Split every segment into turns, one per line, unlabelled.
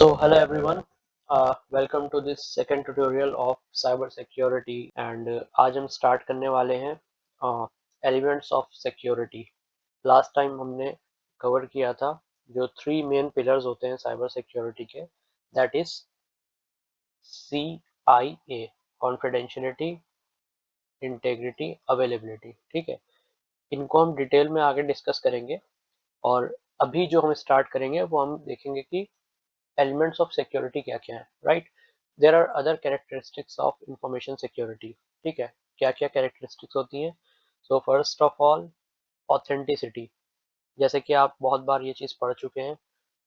Hello everyone, welcome to this second tutorial of cyber security and आज हम start करने वाले हैं elements of security. Last time हमने कवर किया था जो थ्री मेन पिलर्स होते हैं साइबर सिक्योरिटी के, that is CIA, confidentiality, integrity, availability. ठीक है, इनको हम डिटेल में आगे डिस्कस करेंगे और अभी जो हम स्टार्ट करेंगे वो हम देखेंगे कि एलिमेंट्स ऑफ सिक्योरिटी क्या क्या है, right. There are other characteristics of information security. ठीक है, क्या क्या कैरेक्टरिस्टिक्स होती हैं। So first of all, authenticity. जैसे कि आप बहुत बार ये चीज़ पढ़ चुके हैं।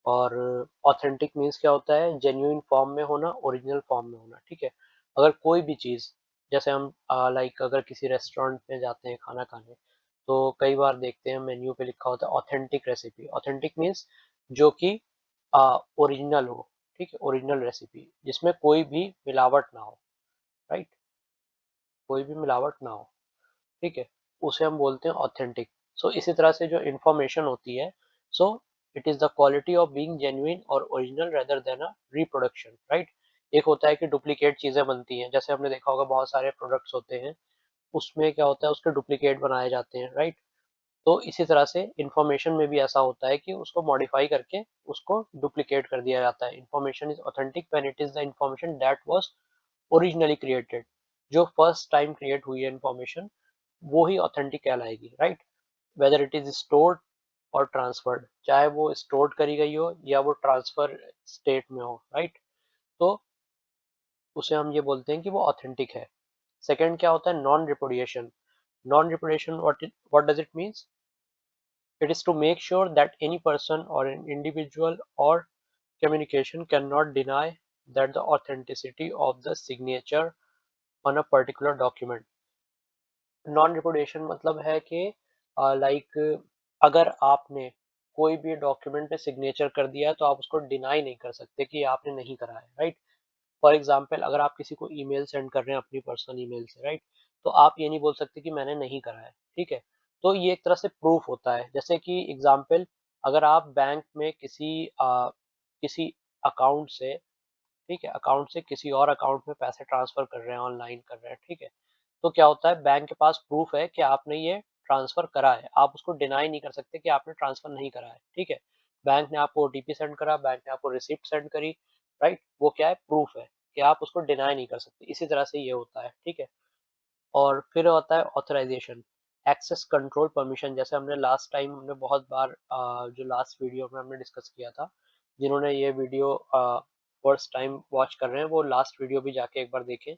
और ऑथेंटिक मीन्स क्या होता है, जेन्युइन फॉर्म में होना, ओरिजिनल फॉर्म में होना। ठीक है, अगर कोई भी चीज़, जैसे हम लाइक अगर किसी रेस्टोरेंट में जाते हैं खाना खाने, तो कई बार देखते हैं मेन्यू पे लिखा होता है ऑथेंटिक रेसिपी। ऑथेंटिक मीन्स जो कि ओरिजिनल हो। ठीक है, ओरिजिनल रेसिपी जिसमें कोई भी मिलावट ना हो, राइट, कोई भी मिलावट ना हो। ठीक है, उसे हम बोलते हैं ऑथेंटिक। सो इसी तरह से जो इंफॉर्मेशन होती है, so it is the quality of being genuine और original rather than a reproduction, right. एक होता है कि डुप्लीकेट चीजें बनती हैं, जैसे हमने देखा होगा बहुत सारे प्रोडक्ट्स होते हैं, उसमें क्या होता है, उसके डुप्लीकेट बनाए जाते हैं, राइट। तो इसी तरह से इंफॉर्मेशन में भी ऐसा होता है कि उसको मॉडिफाई करके उसको डुप्लीकेट कर दिया जाता है। Information is authentic when it is the information that was originally created. जो फर्स्ट टाइम क्रिएट हुई है इंफॉर्मेशन, वो ही ऑथेंटिक कहलाएगी, right. Whether it is stored और ट्रांसफर्ड, चाहे वो स्टोर्ड करी गई हो या वो ट्रांसफर स्टेट में हो, राइट। तो उसे हम ये बोलते हैं कि वो ऑथेंटिक है। सेकंड क्या होता है, non repudiation. Non repudiation, what does it means? It is to make sure that any person or an individual or communication cannot deny that the authenticity of the signature on a particular document. Non repudiation मतलब है कि like अगर आपने कोई भी document पे signature कर दिया है तो आप उसको डिनाई नहीं कर सकते कि आपने नहीं करा है, राइट। फॉर एग्जाम्पल, अगर आप किसी को ईमेल सेंड कर रहे हैं अपनी पर्सनल ईमेल से, राइट, तो आप ये नहीं बोल सकते कि मैंने नहीं करा है। ठीक है, तो ये एक तरह से प्रूफ होता है। जैसे कि एग्जाम्पल, अगर आप बैंक में किसी अकाउंट से, ठीक है, अकाउंट से किसी और अकाउंट में पैसे ट्रांसफर कर रहे हैं, ऑनलाइन कर रहे हैं, ठीक है, तो क्या होता है, बैंक के पास प्रूफ है कि आपने ये ट्रांसफर करा है, आप उसको डिनाई नहीं कर सकते कि आपने ट्रांसफर नहीं करा है। ठीक है, बैंक ने आपको ओटीपी सेंड करा, बैंक ने आपको रिसिप्ट सेंड करी, राइट, वो क्या है, प्रूफ है कि आप उसको डिनाई नहीं कर सकते। इसी तरह से ये होता है। ठीक है, और फिर होता है ऑथराइजेशन, एक्सेस कंट्रोल परमिशन। जैसे हमने लास्ट टाइम, हमने बहुत बार जो लास्ट वीडियो में हमने डिस्कस किया था, जिन्होंने ये वीडियो फर्स्ट टाइम वॉच कर रहे हैं वो लास्ट वीडियो भी जाके एक बार देखें,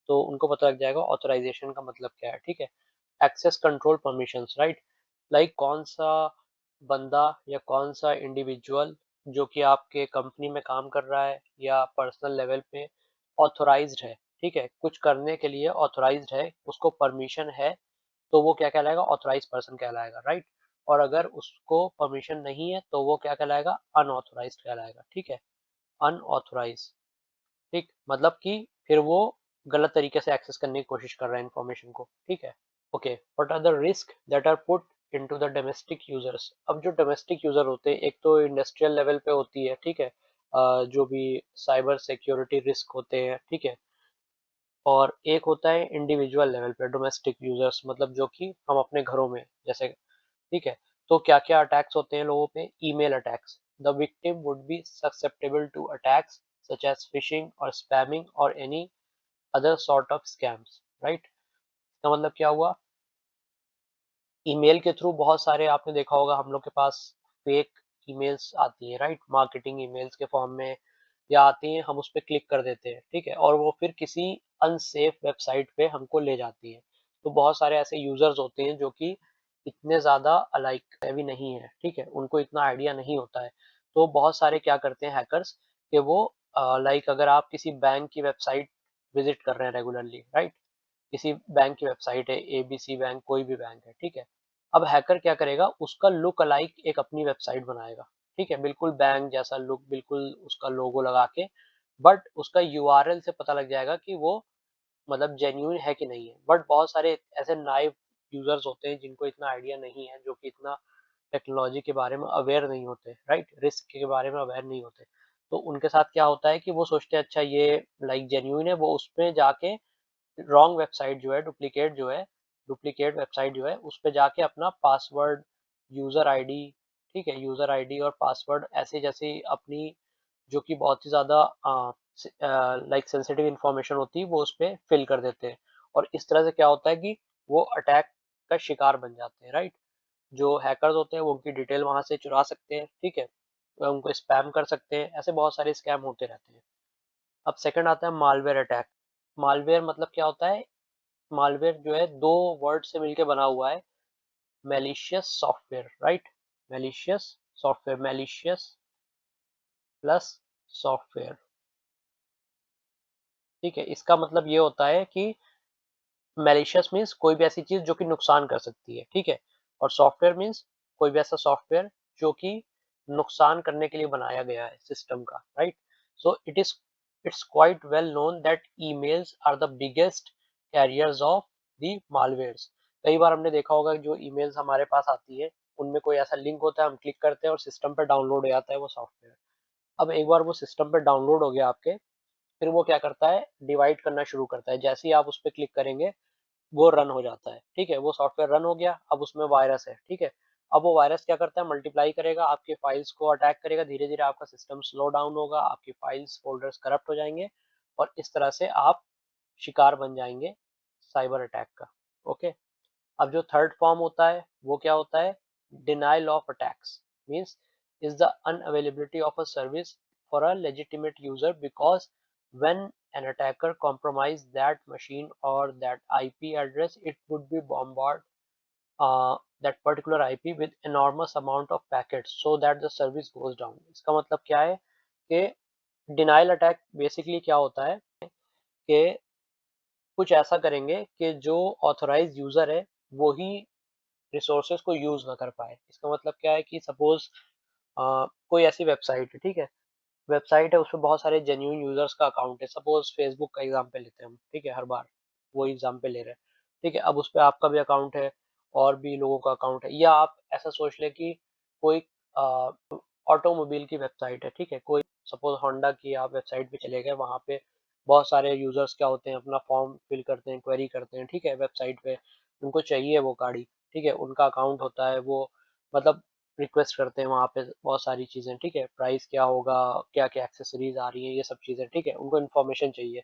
तो उनको पता लग जाएगा ऑथराइजेशन का मतलब क्या है। ठीक है, access control permissions, right, like कौन सा बंदा या कौन सा इंडिविजुअल जो कि आपके कंपनी में काम कर रहा है या पर्सनल लेवल पे ऑथोराइज्ड है, ठीक है, कुछ करने के लिए ऑथोराइज्ड है, उसको परमिशन है, तो वो क्या कहलाएगा, ऑथोराइज पर्सन कहलाएगा, राइट। और अगर उसको परमिशन नहीं है तो वो क्या कहलाएगा, अनऑथोराइज्ड कहलाएगा। ठीक है, अनऑथोराइज, ठीक, मतलब कि फिर वो गलत तरीके से एक्सेस करने की कोशिश कर रहा है इन्फॉर्मेशन को। ठीक है, okay, what are the risk that are put into the domestic users. अब जो डोमेस्टिक यूजर होते हैं, एक तो इंडस्ट्रियल लेवल पे होती है, ठीक है, जो भी साइबर सिक्योरिटी रिस्क होते हैं, ठीक है, और एक होता है इंडिविजुअल लेवल पे डोमेस्टिक यूजर्स, मतलब जो कि हम अपने घरों में जैसे, ठीक है। तो क्या क्या अटैक्स होते हैं लोगों पे, email attacks. The victim would be susceptible to attacks such as phishing और स्पैमिंग और any other sort of scams, right. इसका मतलब क्या हुआ, ईमेल के थ्रू बहुत सारे, आपने देखा होगा हम लोग के पास फेक ईमेल्स आती हैं, राइट, मार्केटिंग ईमेल्स के फॉर्म में या आती हैं, हम उस पर क्लिक कर देते हैं, ठीक है, और वो फिर किसी अनसेफ वेबसाइट पे हमको ले जाती है। तो बहुत सारे ऐसे यूजर्स होते हैं जो कि इतने ज़्यादा लाइक हैवी नहीं है, ठीक है, उनको इतना आइडिया नहीं होता है। तो बहुत सारे क्या करते हैं हैकर्स, कि वो लाइक अगर आप किसी बैंक की वेबसाइट विजिट कर रहे हैं रेगुलरली, राइट, किसी बैंक की वेबसाइट है, एबीसी बैंक, कोई भी बैंक है, ठीक है, अब हैकर क्या करेगा, उसका लुक अलाइक एक अपनी वेबसाइट बनाएगा, ठीक है, बिल्कुल बैंक जैसा लुक, बिल्कुल उसका लोगो लगा के, बट उसका यूआरएल से पता लग जाएगा कि वो मतलब जेन्युइन है कि नहीं है। बट बहुत सारे ऐसे नाइव यूजर्स होते हैं जिनको इतना आइडिया नहीं है, जो कि इतना टेक्नोलॉजी के बारे में अवेयर नहीं होते, राइट, रिस्क के बारे में अवेयर नहीं होते, तो उनके साथ क्या होता है कि वो सोचते हैं अच्छा ये लाइक जेन्युइन है, वो उसमें जाके रॉन्ग वेबसाइट जो है, डुप्लीकेट वेबसाइट जो है उस पे जाके अपना पासवर्ड, यूजर आईडी, ठीक है, यूजर आईडी और पासवर्ड ऐसे जैसे अपनी जो कि बहुत ही ज़्यादा लाइक सेंसिटिव इंफॉर्मेशन होती है वो उस पे फिल कर देते हैं। और इस तरह से क्या होता है कि वो अटैक का शिकार बन जाते हैं, राइट। जो हैकर्स होते हैं वो उनकी डिटेल वहां से चुरा सकते हैं, ठीक है, वह उनको स्पैम कर सकते हैं, ऐसे बहुत सारे स्कैम होते रहते हैं। अब सेकंड आता है मालवेयर अटैक। मालवेयर मतलब क्या होता है? मालवेयर जो है दो वर्ड से मिलके बना हुआ है, malicious software, right. Malicious software, malicious plus software, ठीक है। इसका मतलब ये होता है कि मैलिशियस मीन्स कोई भी ऐसी चीज जो कि नुकसान कर सकती है, ठीक है, और सॉफ्टवेयर मीन्स कोई भी ऐसा सॉफ्टवेयर जो कि नुकसान करने के लिए बनाया गया है सिस्टम का, right. So it's quite well known that emails are the biggest carriers of the malwares. कई बार हमने देखा होगा कि जो ईमेल्स हमारे पास आती है उनमें कोई ऐसा लिंक होता है, हम क्लिक करते हैं और सिस्टम पे डाउनलोड हो जाता है वो सॉफ्टवेयर। अब एक बार वो सिस्टम पे डाउनलोड हो गया आपके, फिर वो क्या करता है, डिवाइड करना शुरू करता है। जैसे ही आप उस पर क्लिक करेंगे वो रन हो जाता है, ठीक है, वो सॉफ्टवेयर रन हो गया। अब उसमें वायरस है, ठीक है। अब वो वायरस क्या करता है, मल्टीप्लाई करेगा, आपके फाइल्स को अटैक करेगा, धीरे धीरे आपका सिस्टम स्लो डाउन होगा, आपकी फाइल्स फोल्डर्स करप्ट हो जाएंगे, और इस तरह से आप शिकार बन जाएंगे साइबर अटैक का। ओके। अब जो थर्ड फॉर्म होता है वो क्या होता है, denial of attacks means is the unavailability of a service for a legitimate user because when an attacker compromise that machine or that IP address it would be bombard that particular IP with enormous amount of packets so that the service goes down। इसका मतलब क्या है कि denial attack basically क्या होता है कि कुछ ऐसा करेंगे कि जो ऑथराइज यूजर है वो ही रिसोर्सेज को यूज ना कर पाए। इसका मतलब क्या है कि सपोज कोई ऐसी वेबसाइट है, ठीक है, वेबसाइट है उसमें बहुत सारे जेन्युइन यूजर्स का अकाउंट है, सपोज फेसबुक का एग्जांपल लेते हैं हम, ठीक है, हर बार वो एग्जांपल ले रहे हैं, ठीक है। अब उस पर आपका भी अकाउंट है और भी लोगों का अकाउंट है, या आप ऐसा सोच लें कि कोई ऑटोमोबाइल की वेबसाइट है, ठीक है, कोई सपोज होंडा की आप वेबसाइट पे चले गए, वहाँ पे बहुत सारे यूजर्स क्या होते हैं अपना फॉर्म फिल करते हैं, क्वेरी करते हैं, ठीक है, वेबसाइट पे उनको चाहिए वो गाड़ी, ठीक है, उनका अकाउंट होता है, वो मतलब रिक्वेस्ट करते हैं वहाँ पे बहुत सारी चीज़ें, ठीक है, प्राइस क्या होगा, क्या क्या एक्सेसरीज आ रही है, ये सब चीज़ें, ठीक है, उनको इन्फॉर्मेशन चाहिए।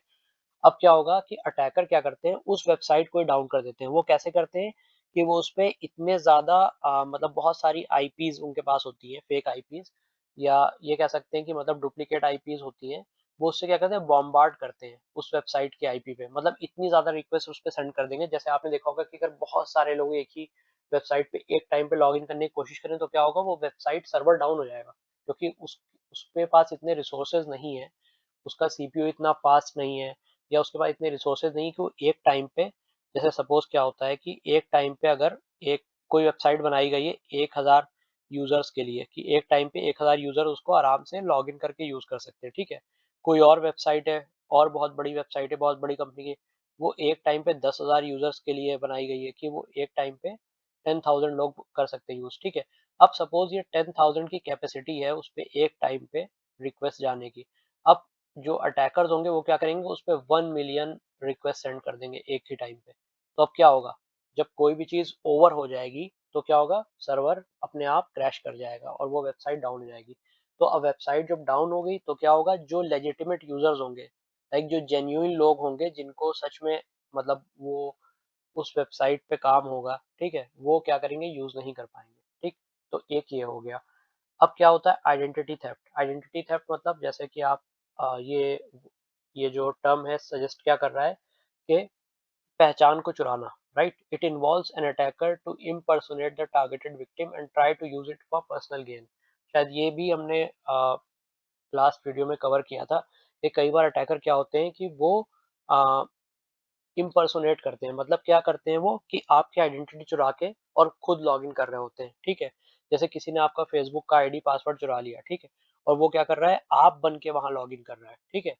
अब क्या होगा कि अटैकर क्या करते हैं, उस वेबसाइट को डाउन कर देते हैं। वो कैसे करते हैं कि वो उसपे इतने ज़्यादा मतलब बहुत सारी आईपीज़ उनके पास होती हैं, फेक आईपीज़, या ये कह सकते हैं कि मतलब डुप्लीकेट आईपीज़ होती हैं। वो उससे क्या करते हैं, बॉम्बार्ड करते हैं उस वेबसाइट की आईपी पे, मतलब इतनी ज़्यादा रिक्वेस्ट उस पे सेंड कर देंगे। जैसे आपने देखा होगा कि अगर बहुत सारे लोग एक ही वेबसाइट पे एक टाइम पे लॉगिन करने की कोशिश करें तो क्या होगा, वो वेबसाइट सर्वर डाउन हो जाएगा, क्योंकि उसके पास इतने रिसोर्सेज नहीं है, उसका सीपीयू इतना फास्ट नहीं है, या उसके पास इतने रिसोर्सेज नहीं कि वो एक टाइम पे, जैसे सपोज क्या होता है कि एक टाइम पे अगर एक कोई वेबसाइट बनाई गई है 1000 यूजर्स के लिए, कि एक टाइम पे 1000 यूजर उसको आराम से लॉग इन करके यूज कर सकते हैं, ठीक है। कोई और वेबसाइट है, और बहुत बड़ी वेबसाइट है, बहुत बड़ी कंपनी की, वो एक टाइम पे 10,000 यूजर्स के लिए बनाई गई है कि वो एक टाइम पे 10,000 लोग कर सकते हैं यूज, ठीक है। अब सपोज ये 10,000 की कैपेसिटी है उस पे एक टाइम पे रिक्वेस्ट जाने की। अब जो अटैकर्स होंगे वो क्या करेंगे, उस पे 1 मिलियन रिक्वेस्ट सेंड कर देंगे एक ही टाइम पे। तो अब क्या होगा, जब कोई भी चीज ओवर हो जाएगी तो क्या होगा, सर्वर अपने आप क्रैश कर जाएगा और वो वेबसाइट डाउन हो जाएगी। तो अब वेबसाइट जब डाउन हो गई तो क्या होगा, जो लेजिटिमेट यूजर्स होंगे, लाइक जो जेन्युइन लोग होंगे जिनको सच में मतलब वो उस वेबसाइट पे काम होगा, ठीक है, वो क्या करेंगे, यूज नहीं कर पाएंगे, ठीक। तो एक ये हो गया। अब क्या होता है आइडेंटिटी थेफ्ट। आइडेंटिटी थेफ्ट मतलब जैसे कि आप ये जो टर्म है सजेस्ट क्या कर रहा है कि पहचान को चुराना, right. It involves an attacker to impersonate the targeted victim and try to use it for personal gain. शायद ये भी हमने लास्ट वीडियो में कवर किया था कि कई बार अटैकर क्या होते हैं कि वो इम्पर्सोनेट करते हैं, मतलब क्या करते हैं वो कि आपकी आइडेंटिटी चुरा के और खुद लॉगिन कर रहे होते हैं, ठीक है। जैसे किसी ने आपका फेसबुक का आईडी पासवर्ड चुरा लिया, ठीक है, और वो क्या कर रहा है, आप बन के वहां लॉगिन कर रहा है, ठीक है।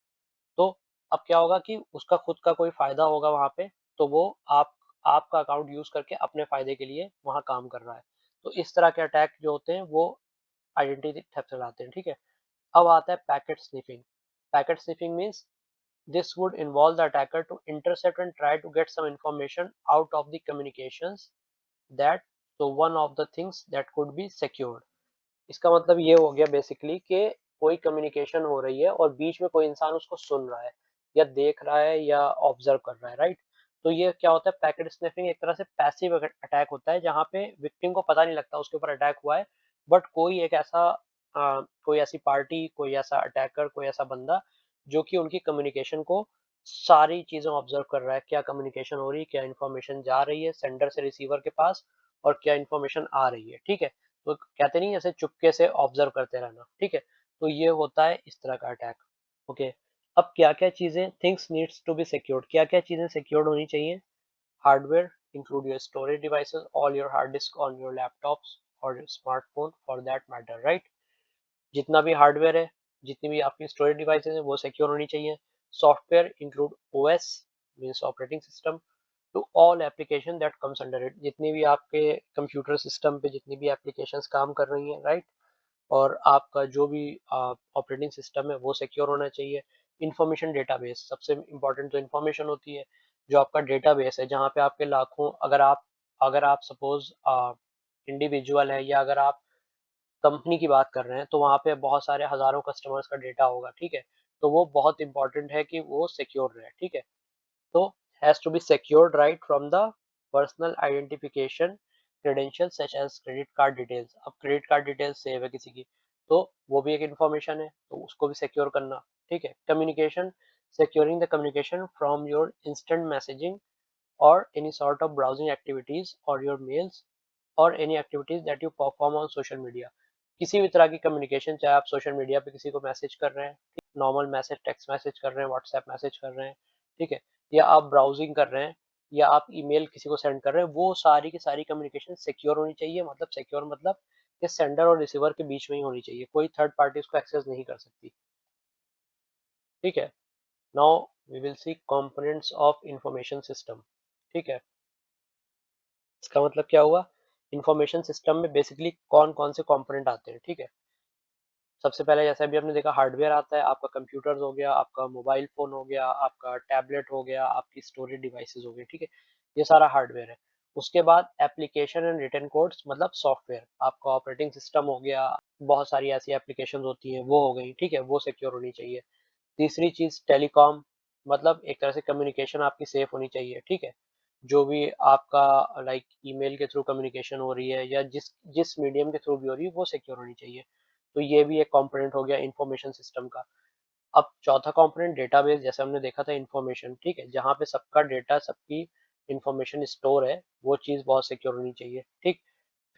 तो अब क्या होगा कि उसका खुद का कोई फायदा होगा वहां पे, तो वो आप आपका अकाउंट यूज करके अपने फायदे के लिए वहां काम कर रहा है। तो इस तरह के अटैक जो होते हैं वो आइडेंटिटी थेफ्ट कहलाते हैं, ठीक है। अब आता है packet sniffing. Packet sniffing means this would involve the attacker to intercept and try to get some information out of the communications that so one of the things that could be secured। इसका मतलब ये हो गया basically कि कोई communication हो रही है और बीच में कोई इंसान उसको सुन रहा है या देख रहा है या ऑब्जर्व कर रहा है, राइट। तो ये क्या होता है, पैकेट स्निफिंग एक तरह से पैसिव अटैक होता है जहाँ पे विक्टिम को पता नहीं लगता उसके ऊपर अटैक हुआ है, बट कोई एक ऐसा कोई ऐसी पार्टी, कोई ऐसा अटैकर, कोई ऐसा बंदा जो कि उनकी कम्युनिकेशन को सारी चीजें ऑब्जर्व कर रहा है, क्या कम्युनिकेशन हो रही है, क्या इन्फॉर्मेशन जा रही है सेंडर से रिसीवर के पास और क्या इन्फॉर्मेशन आ रही है, ठीक है। तो कहते नहीं ऐसे चुपके से ऑब्जर्व करते रहना, ठीक है। तो ये होता है इस तरह का अटैक। ओके, अब क्या क्या चीजें things needs to be secured, क्या क्या चीजें सिक्योर्ड होनी चाहिए। Hardware include your storage devices, all your hard disk on your laptops और smartphone for that matter, right. जितना भी हार्डवेयर है, जितनी भी आपकी स्टोरेज डिवाइसेस है वो सिक्योर होनी चाहिए। Software include OS means operating system to all application that comes under it, जितनी भी आपके कंप्यूटर सिस्टम पे जितनी भी एप्लीकेशंस काम कर रही हैं, राइट। और आपका जो भी ऑपरेटिंग सिस्टम है वो सिक्योर होना चाहिए। इंफॉर्मेशन डेटाबेस, सबसे इंपॉर्टेंट जो इंफॉर्मेशन होती है, जो आपका डेटाबेस है जहाँ पे आपके लाखों, अगर आप सपोज इंडिविजुअल है या अगर आप कंपनी की बात कर रहे हैं तो वहाँ पे बहुत सारे हजारों कस्टमर्स का डेटा होगा, ठीक है। तो वो बहुत इंपॉर्टेंट है कि वो सिक्योर रहे, ठीक है। तो has to be secured right from the personal identification credentials such as credit card details। अब क्रेडिट कार्ड डिटेल्स सेव है किसी की तो वो भी एक इंफॉर्मेशन है, तो उसको भी सिक्योर करना, ठीक है। Communication, securing the communication from your instant messaging or any sort of browsing activities or your mails or any activities that you perform on social media। किसी भी तरह की कम्युनिकेशन, चाहे आप सोशल मीडिया पे किसी को मैसेज कर रहे हैं, नॉर्मल मैसेज, टेक्स्ट मैसेज कर रहे हैं, व्हाट्सएप मैसेज कर रहे हैं, ठीक है, या आप ब्राउजिंग कर रहे हैं या आप ईमेल किसी को सेंड कर रहे हैं, वो सारी की सारी कम्युनिकेशन सिक्योर होनी चाहिए। मतलब सिक्योर मतलब कि सेंडर और रिसीवर के बीच में ही होनी चाहिए, कोई थर्ड पार्टी उसको एक्सेस नहीं कर सकती, ठीक है। Now we will see components of information system, ठीक है। इसका मतलब क्या हुआ, इंफॉर्मेशन सिस्टम में बेसिकली कौन कौन से कंपोनेंट आते हैं, ठीक है। सबसे पहले जैसे अभी आपने देखा हार्डवेयर आता है, आपका कंप्यूटर हो गया, आपका मोबाइल फोन हो गया, आपका टैबलेट हो गया, आपकी स्टोरेज डिवाइसेस हो गए, ठीक है। ये सारा हार्डवेयर है। उसके बाद एप्लीकेशन एंड रिटन कोड्स मतलब सॉफ्टवेयर, आपका ऑपरेटिंग सिस्टम हो गया, बहुत सारी ऐसी एप्लीकेशन होती हैं वो हो गई, ठीक है, वो सिक्योर होनी चाहिए। तीसरी चीज टेलीकॉम, मतलब एक तरह से कम्युनिकेशन आपकी सेफ होनी चाहिए, ठीक है। जो भी आपका लाइक ईमेल के थ्रू कम्युनिकेशन हो रही है या जिस जिस मीडियम के थ्रू भी हो रही है वो सिक्योर होनी चाहिए। तो ये भी एक कंपोनेंट हो गया इंफॉर्मेशन सिस्टम का। अब चौथा कंपोनेंट डेटाबेस, जैसे हमने देखा था इंफॉर्मेशन, ठीक है, जहाँ पे सबका डेटा, सबकी इंफॉर्मेशन स्टोर है, वो चीज़ बहुत सिक्योर होनी चाहिए, ठीक।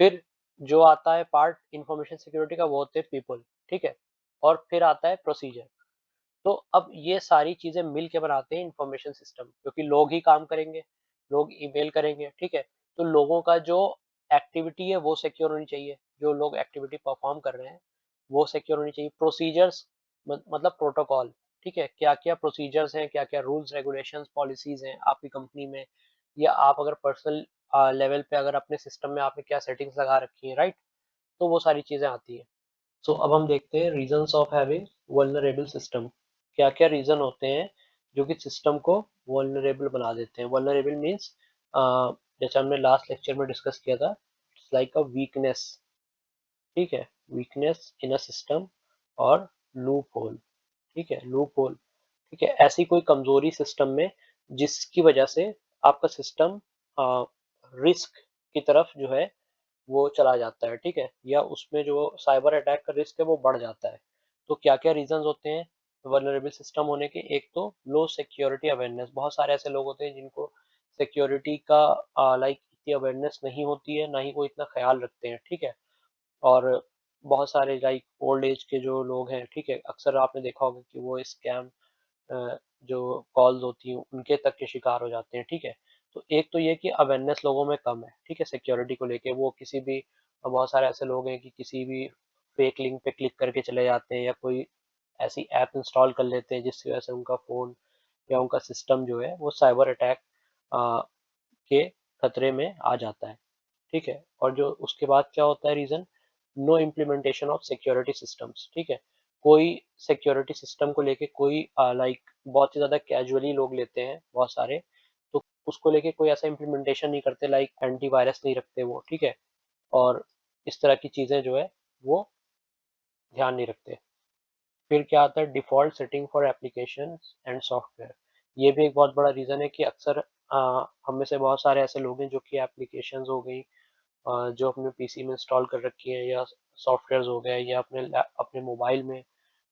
फिर जो आता है पार्ट इंफॉर्मेशन सिक्योरिटी का वो होते हैं पीपल, ठीक है। और फिर आता है प्रोसीजर। तो अब ये सारी चीजें मिल के बनाते हैं इंफॉर्मेशन सिस्टम, क्योंकि लोग ही काम करेंगे, लोग ईमेल करेंगे, ठीक है। तो लोगों का जो एक्टिविटी है वो सिक्योर होनी चाहिए, जो लोग एक्टिविटी परफॉर्म कर रहे हैं वो सिक्योर होनी चाहिए। प्रोसीजर्स मतलब प्रोटोकॉल, ठीक है, क्या क्या प्रोसीजर्स हैं, क्या क्या रूल्स रेगुलेशंस पॉलिसीज हैं आपकी कंपनी में, या आप अगर पर्सनल लेवल पे अगर अपने सिस्टम में आपने क्या सेटिंग्स लगा रखी है, राइट। तो वो सारी चीजें आती हैं। सो अब हम देखते हैं reasons of having vulnerable system. क्या क्या रीजन होते हैं जो कि सिस्टम को वल्नरेबल बना देते हैं। वल्नरेबल मीन्स जैसे हमने लास्ट लेक्चर में डिस्कस किया था, इट्स लाइक अ वीकनेस, ठीक है, वीकनेस इन अ सिस्टम और लूप होल, ठीक है, लूप होल, ठीक है, ऐसी कोई कमजोरी सिस्टम में जिसकी वजह से आपका सिस्टम रिस्क की तरफ जो है वो चला जाता है, ठीक है, या उसमें जो साइबर अटैक का रिस्क है वो बढ़ जाता है। तो क्या क्या रीजंस होते हैं वल्नरेबल सिस्टम होने के। एक तो लो सिक्योरिटी अवेयरनेस, बहुत सारे ऐसे लोग होते हैं जिनको सिक्योरिटी का लाइक इतनी अवेयरनेस नहीं होती है, ना ही वो इतना ख्याल रखते हैं, ठीक है। और बहुत सारे लाइक ओल्ड एज के जो लोग हैं, ठीक है, अक्सर आपने देखा होगा कि वो स्कैम जो कॉल्स होती हैं उनके तक के शिकार हो जाते हैं, ठीक है। तो एक तो ये कि अवेयरनेस लोगों में कम है, ठीक है, सिक्योरिटी को लेके। वो किसी भी, बहुत सारे ऐसे लोग हैं कि किसी भी फेक लिंक पे क्लिक करके चले जाते हैं या कोई ऐसी ऐप इंस्टॉल कर लेते हैं जिसकी वजह से उनका फ़ोन या उनका सिस्टम जो है वो साइबर अटैक के खतरे में आ जाता है, ठीक है। और जो उसके बाद क्या होता है reason, no implementation of security systems, ठीक है। कोई सिक्योरिटी सिस्टम को लेके कोई लाइक बहुत ही ज़्यादा कैजुअली लोग लेते हैं बहुत सारे, तो उसको लेके कोई ऐसा इम्प्लीमेंटेशन नहीं करते, लाइक एंटीवायरस नहीं रखते वो, ठीक है? और इस तरह की चीज़ें जो है वो ध्यान नहीं रखते। फिर क्या आता है, default setting for applications and software. ये भी एक बहुत बड़ा रीज़न है कि अक्सर हम में से बहुत सारे ऐसे लोग हैं जो कि एप्लीकेशंस हो गई जो अपने पीसी में इंस्टॉल कर रखी हैं, या सॉफ्टवेयर्स हो गए, या अपने मोबाइल में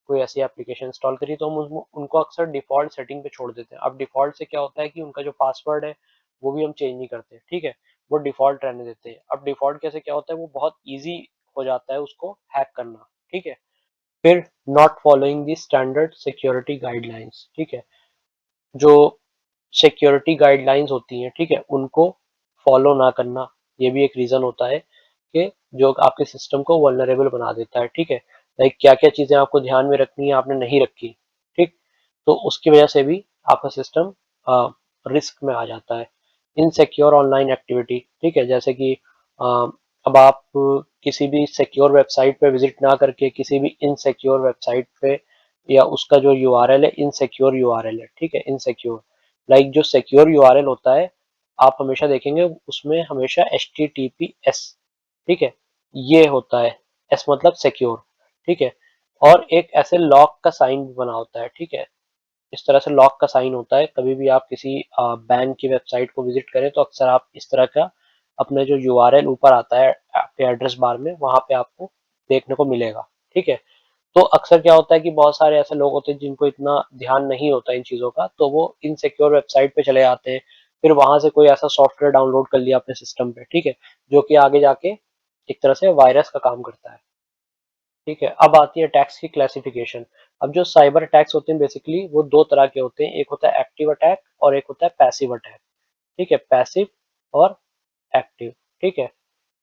कोई ऐसी एप्लीकेशन इंस्टॉल करी, तो हम उनको अक्सर डिफ़ॉल्ट सेटिंग पे छोड़ देते हैं। अब डिफ़ॉल्ट से क्या होता है कि उनका जो पासवर्ड है वो भी हम चेंज नहीं करते, ठीक है? वो डिफ़ॉल्ट रहने देते हैं। अब डिफ़ॉल्ट कैसे क्या होता है, वो बहुत ईज़ी हो जाता है उसको हैक करना, ठीक है? फिर not following the standard security guidelines, ठीक है? जो सिक्योरिटी गाइडलाइंस होती हैं, ठीक है, उनको फॉलो ना करना, ये भी एक रीजन होता है कि जो आपके सिस्टम को वल्नरेबल बना देता है, ठीक है? लाइक क्या क्या चीजें आपको ध्यान में रखनी है आपने नहीं रखी, ठीक, तो उसकी वजह से भी आपका सिस्टम रिस्क में आ जाता है। इनसिक्योर ऑनलाइन एक्टिविटी, ठीक है, जैसे कि अब आप किसी भी सिक्योर वेबसाइट पे विजिट ना करके किसी भी इनसिक्योर वेबसाइट पे, या उसका जो यूआरएल है इनसिक्योर यूआरएल है, ठीक है, इनसिक्योर, लाइक जो सिक्योर यूआरएल होता है आप हमेशा देखेंगे उसमें हमेशा HTTPS, ठीक है, ये होता है, एस मतलब सिक्योर, ठीक है, और एक ऐसे लॉक का साइन भी बना होता है, ठीक है, इस तरह से लॉक का साइन होता है। कभी भी आप किसी बैंक की वेबसाइट को विजिट करें तो अक्सर आप इस तरह का अपने जो यूआरएल ऊपर आता है आपके एड्रेस बार में, वहां पे आपको देखने को मिलेगा, ठीक है। तो अक्सर क्या होता है कि बहुत सारे ऐसे लोग होते हैं जिनको इतना ध्यान नहीं होता इन चीज़ों का, तो वो इनसिक्योर वेबसाइट पे चले जाते हैं, फिर वहां से कोई ऐसा सॉफ्टवेयर डाउनलोड कर लिया अपने सिस्टम पे, ठीक है, जो कि आगे जाके एक तरह से वायरस का काम करता है, ठीक है। अब आती है अटैक्स की क्लासिफिकेशन। अब जो साइबर अटैक्स होते हैं बेसिकली वो दो तरह के होते हैं, एक होता है एक्टिव अटैक और एक होता है पैसिव अटैक, ठीक है, पैसिव और एक्टिव, ठीक है,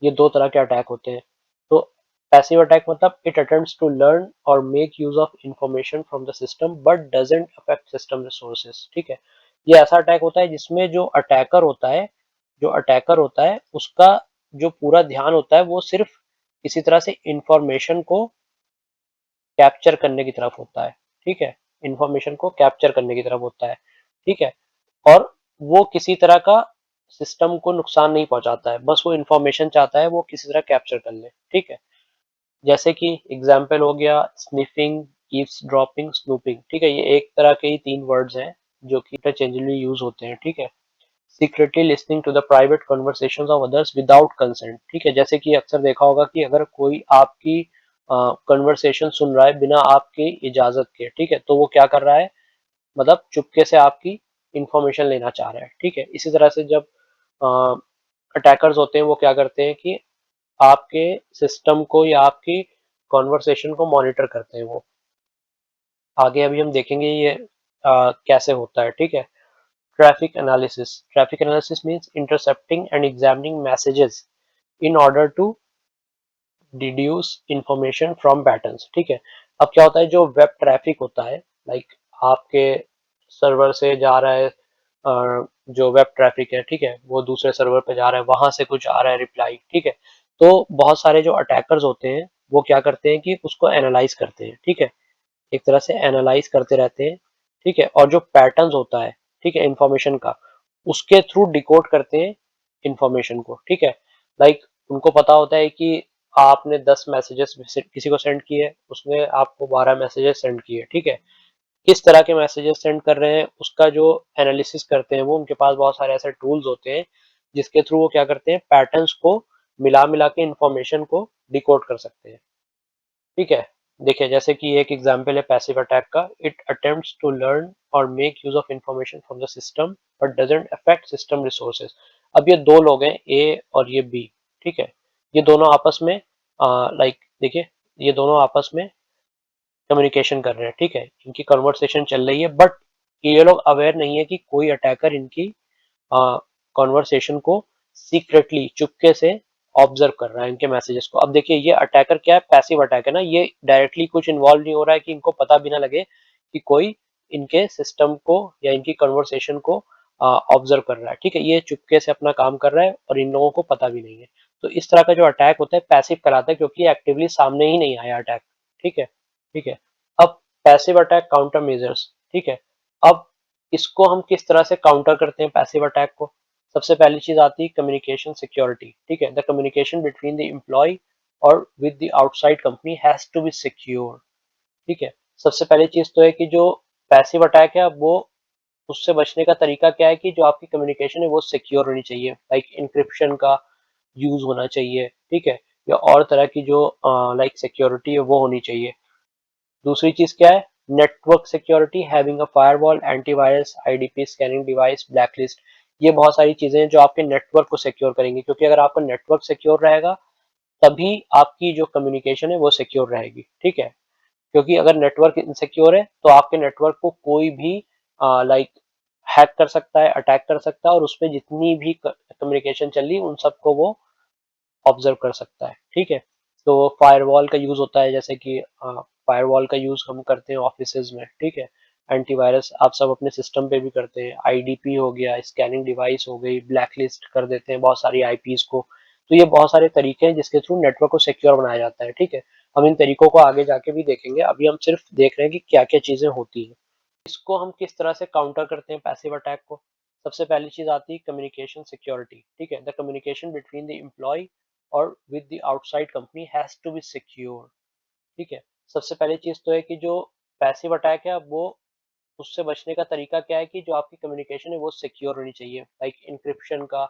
ये दो तरह के अटैक होते हैं। तो पैसिव अटैक मतलब इट अटेम्प्ट्स टू लर्न और make use of information from the system but doesn't affect system resources, ठीक है। ये ऐसा अटैक होता है जिसमें जो अटैकर होता है उसका जो पूरा ध्यान होता है वो सिर्फ किसी तरह से इंफॉर्मेशन को कैप्चर करने की तरफ होता है, ठीक है, इंफॉर्मेशन को कैप्चर करने की तरफ होता है, ठीक है, और वो किसी तरह का सिस्टम को नुकसान नहीं पहुंचाता है, बस वो इंफॉर्मेशन चाहता है वो किसी तरह कैप्चर कर ले, ठीक है। जैसे कि एग्जाम्पल हो गया स्निफिंग, ईव्सड्रॉपिंग, स्नूपिंग, ठीक है, ये एक तरह के ही तीन वर्ड्स हैं जो कि इंटरचेंजेबली यूज होते हैं, ठीक है। Secretly listening to the private conversations of others without consent, ठीक है, जैसे कि अक्सर देखा होगा कि अगर कोई आपकी कन्वर्सेशन सुन रहा है बिना आपकी इजाजत के, ठीक है, तो वो क्या कर रहा है, मतलब चुपके से आपकी इंफॉर्मेशन लेना चाह रहा है, ठीक है। इसी तरह से जब अटैकर्स होते हैं वो क्या करते हैं कि आपके सिस्टम को या आपकी कॉन्वर्सेशन को मॉनिटर करते हैं वो। आगे अभी हम देखेंगे ये कैसे होता है, ठीक है। Traffic analysis means intercepting and examining messages in order to deduce information from patterns, ठीक है। अब क्या होता है, जो वेब ट्रैफिक होता है, लाइक आपके सर्वर से जा रहा है जो वेब ट्रैफिक है, ठीक है, वो दूसरे सर्वर पे जा रहा है, वहां से कुछ आ रहा है रिप्लाई, ठीक है। तो बहुत सारे जो अटैकर्स होते हैं वो क्या करते हैं कि उसको एनालाइज करते हैं, ठीक है, एक तरह से एनालाइज करते रहते हैं, ठीक है, और जो पैटर्न्स होता है, ठीक है, इंफॉर्मेशन का, उसके थ्रू डिकोड करते हैं इंफॉर्मेशन को, ठीक है। लाइक उनको पता होता है कि आपने 10 मैसेजेस किसी को सेंड किए, उसने आपको 12 मैसेजेस सेंड किए, ठीक है। किस तरह के मैसेजेस सेंड कर रहे हैं उसका जो एनालिसिस करते हैं वो, उनके पास बहुत सारे ऐसे टूल्स होते हैं जिसके थ्रू वो क्या करते हैं, पैटर्न्स को मिला मिला के इंफॉर्मेशन को डिकोड कर सकते हैं, ठीक है। देखिए जैसे कि एक एग्जांपल है पैसिव अटैक का, इट अटेम्प्ट्स टू लर्न और make use of information from the system but doesn't affect system resources. अब ये दो लोग हैं ए और ये बी, ठीक है, ये दोनों आपस में लाइक देखिए ये दोनों आपस में कम्युनिकेशन कर रहे हैं, ठीक है, इनकी कन्वर्सेशन चल रही है, बट ये लोग अवेयर नहीं है कि कोई अटैकर इनकी कॉन्वर्सेशन को सीक्रेटली चुपके से ऑब्जर्व कर रहा है इनके मैसेजेस को। अब देखिए ये अटैकर क्या है, पैसिव अटैक है ना, ये डायरेक्टली कुछ इन्वॉल्व नहीं हो रहा है कि इनको पता भी ना लगे कि कोई इनके सिस्टम को या इनकी कन्वर्सेशन को ऑब्जर्व कर रहा है, ठीक है, ये चुपके से अपना काम कर रहा है और इन लोगों को पता भी नहीं है। तो इस तरह का जो अटैक होता है पैसिव कहलाता है क्योंकि एक्टिवली सामने ही नहीं आया अटैक, ठीक है, ठीक है। पैसिव अटैक काउंटर मेजर्स, ठीक है। अब इसको हम किस तरह से काउंटर करते हैं पैसिव अटैक को? सबसे पहली चीज आती है कम्युनिकेशन सिक्योरिटी, ठीक है। The communication between the employee और with the outside company has to be secure, ठीक है। सबसे पहली चीज तो है कि जो पैसिव अटैक है वो उससे बचने का तरीका क्या है कि जो आपकी कम्युनिकेशन है वो सिक्योर होनी चाहिए, लाइक इंक्रिप्शन का यूज होना चाहिए, ठीक है, या और तरह की जो लाइक सिक्योरिटी है वो होनी चाहिए। दूसरी चीज क्या है? Network security, having a firewall, antivirus, IDP scanning device, blacklist. ये बहुत सारी चीजें हैं जो आपके नेटवर्क को सिक्योर करेंगी, क्योंकि अगर आपका नेटवर्क सिक्योर रहेगा तभी आपकी जो कम्युनिकेशन है वो सिक्योर रहेगी, ठीक है। क्योंकि अगर नेटवर्क इनसिक्योर है तो आपके नेटवर्क को कोई भी लाइक हैक कर सकता है, अटैक कर सकता है, और उसमें जितनी भी कम्युनिकेशन चल रही है उन सबको वो ऑब्जर्व कर सकता है, ठीक है। तो फायरवॉल का यूज होता है, जैसे कि फायरवॉल का यूज हम करते हैं ऑफिसेज में, ठीक है। एंटीवायरस आप सब अपने सिस्टम पे भी करते हैं, आईडीपी हो गया, स्कैनिंग डिवाइस हो गई, ब्लैकलिस्ट कर देते हैं बहुत सारी आईपीज को। तो ये बहुत सारे तरीके हैं जिसके थ्रू नेटवर्क को सिक्योर बनाया जाता है, ठीक है। हम इन तरीकों को आगे जाके भी देखेंगे, अभी हम सिर्फ देख रहे हैं कि क्या क्या चीजें होती हैं। इसको हम किस तरह से काउंटर करते हैं पैसिव अटैक को? सबसे पहली चीज आती है कम्युनिकेशन सिक्योरिटी, ठीक है। The communication between the employee और with the outside company has to be secure, ठीक है। सबसे पहली चीज तो है कि जो पैसिव अटैक है वो उससे बचने का तरीका क्या है कि जो आपकी कम्युनिकेशन है वो सिक्योर होनी चाहिए, लाइक इंक्रिप्शन का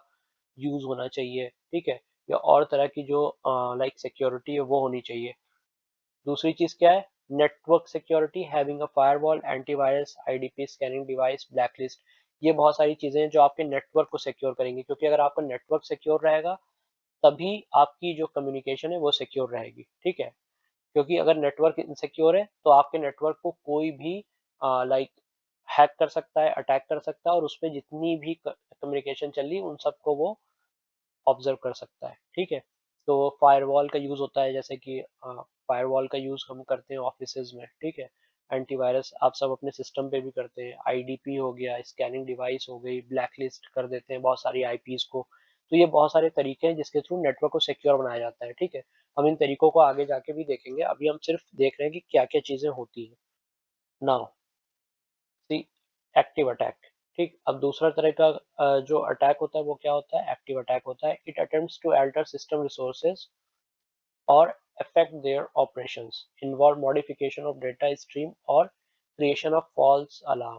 यूज होना चाहिए, ठीक है, या और तरह की जो लाइक सिक्योरिटी है वो होनी चाहिए। दूसरी चीज क्या है? Network security, having a firewall, antivirus, IDP scanning device, blacklist. ये बहुत सारी चीजें हैं जो आपके नेटवर्क को सिक्योर करेंगी, क्योंकि अगर आपका नेटवर्क सिक्योर रहेगा तभी आपकी जो कम्युनिकेशन है वो सिक्योर रहेगी, ठीक है। क्योंकि अगर नेटवर्क इनसिक्योर है तो आपके नेटवर्क को कोई भी लाइक हैक कर सकता है, अटैक कर सकता है, और उसमें जितनी भी कम्युनिकेशन चल रही है उन सबको वो ऑब्जर्व कर सकता है, ठीक है। तो फायरवॉल का यूज होता है, जैसे कि फायरवॉल का यूज हम करते हैं ऑफिसेज में, ठीक है। एंटीवायरस आप सब अपने सिस्टम पे भी करते हैं, आईडीपी हो गया, स्कैनिंग डिवाइस हो गई, ब्लैकलिस्ट कर देते हैं बहुत सारी आईपीज को। तो ये बहुत सारे तरीके हैं जिसके थ्रू नेटवर्क को सिक्योर बनाया जाता है, ठीक है। हम इन तरीकों को आगे जाके भी देखेंगे, अभी हम सिर्फ देख रहे हैं कि क्या क्या चीजें होती हैं। नाउ सी एक्टिव अटैक, ठीक। अब दूसरा तरह का जो अटैक होता है वो क्या होता है? एक्टिव अटैक होता है। It attempts to alter system resources or affect their operations, involve modification of data stream और creation of false alarm,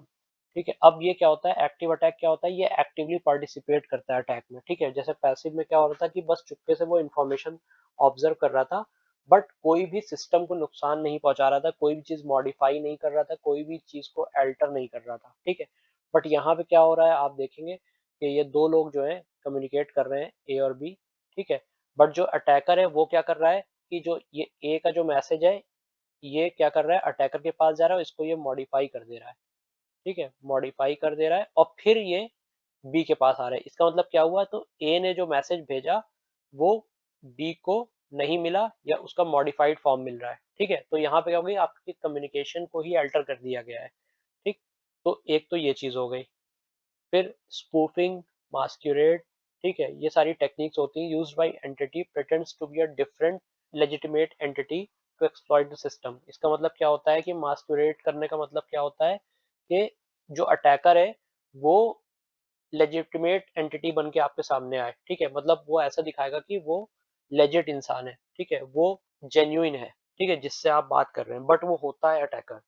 ठीक है। अब ये क्या होता है? एक्टिव अटैक क्या होता है? ये एक्टिवली पार्टिसिपेट करता है अटैक में, ठीक है। जैसे पैसिव में क्या हो रहा था कि बस चुपके से वो इन्फॉर्मेशन ऑब्जर्व कर रहा था, बट कोई भी सिस्टम को नुकसान नहीं पहुंचा रहा था, कोई भी चीज मॉडिफाई नहीं कर रहा था, कोई भी चीज को अल्टर नहीं कर रहा था, ठीक है। बट यहाँ पे क्या हो रहा है आप देखेंगे कि ये दो लोग जो है कम्युनिकेट कर रहे हैं, ए और बी, ठीक है। बट जो अटैकर है वो क्या कर रहा है कि जो ये ए का जो मैसेज है ये क्या कर रहा है, अटैकर के पास जा रहा है, इसको ये मॉडिफाई कर दे रहा है, ठीक है, मॉडिफाई कर दे रहा है, और फिर ये बी के पास आ रहा है। इसका मतलब क्या हुआ? तो ए ने जो मैसेज भेजा वो बी को नहीं मिला, या उसका मॉडिफाइड फॉर्म मिल रहा है, ठीक है। तो यहाँ पे क्या हो गई, आपकी कम्युनिकेशन को ही अल्टर कर दिया गया है, ठीक। तो एक तो ये चीज हो गई। फिर स्पूफिंग, मास्कुरेड, ठीक है, ये सारी टेक्निक्स होती हैं used by entity pretends to be a different legitimate entity to exploit the system. इसका मतलब क्या होता है कि मास्कुरेट करने का मतलब क्या होता है कि जो अटैकर है वो लेजिटिमेट एंटिटी बन के आपके सामने आए, ठीक है। मतलब वो ऐसा दिखाएगा कि वो लेजिट इंसान है, ठीक है, वो जेन्युइन है, ठीक है, जिससे आप बात कर रहे हैं, बट वो होता है अटैकर,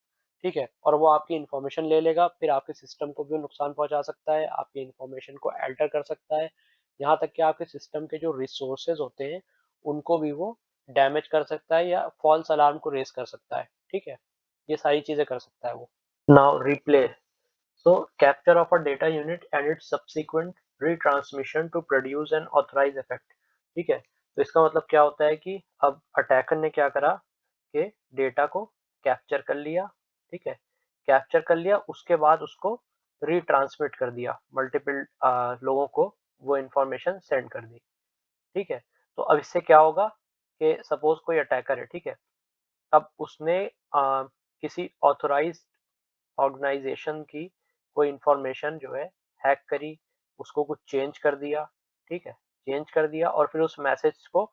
ठीक है। और वो आपकी इन्फॉर्मेशन ले लेगा, फिर आपके सिस्टम को भी नुकसान पहुंचा सकता है, आपकी इन्फॉर्मेशन को अल्टर कर सकता है, यहाँ तक कि आपके सिस्टम के जो रिसोर्सेज होते हैं उनको भी वो डैमेज कर सकता है या फॉल्स अलार्म को रेस कर सकता है, ठीक है। ये सारी चीजें कर सकता है वो। Now replay, so capture of a data unit and its subsequent retransmission to produce an authorized effect, ठीक है। तो इसका मतलब क्या होता है कि अब अटैकर ने क्या करा कि डेटा को कैप्चर कर लिया, ठीक है, कैप्चर कर लिया, उसके बाद उसको रिट्रांसमिट कर दिया, मल्टीपल लोगों को वो इंफॉर्मेशन सेंड कर दी, ठीक है। तो अब इससे क्या होगा कि सपोज कोई अटैकर है, ठीक है, अब उसने किसी ऑथोराइज ऑर्गेनाइजेशन की कोई इंफॉर्मेशन जो है हैक करी, उसको कुछ चेंज कर दिया, ठीक है, चेंज कर दिया, और फिर उस मैसेज को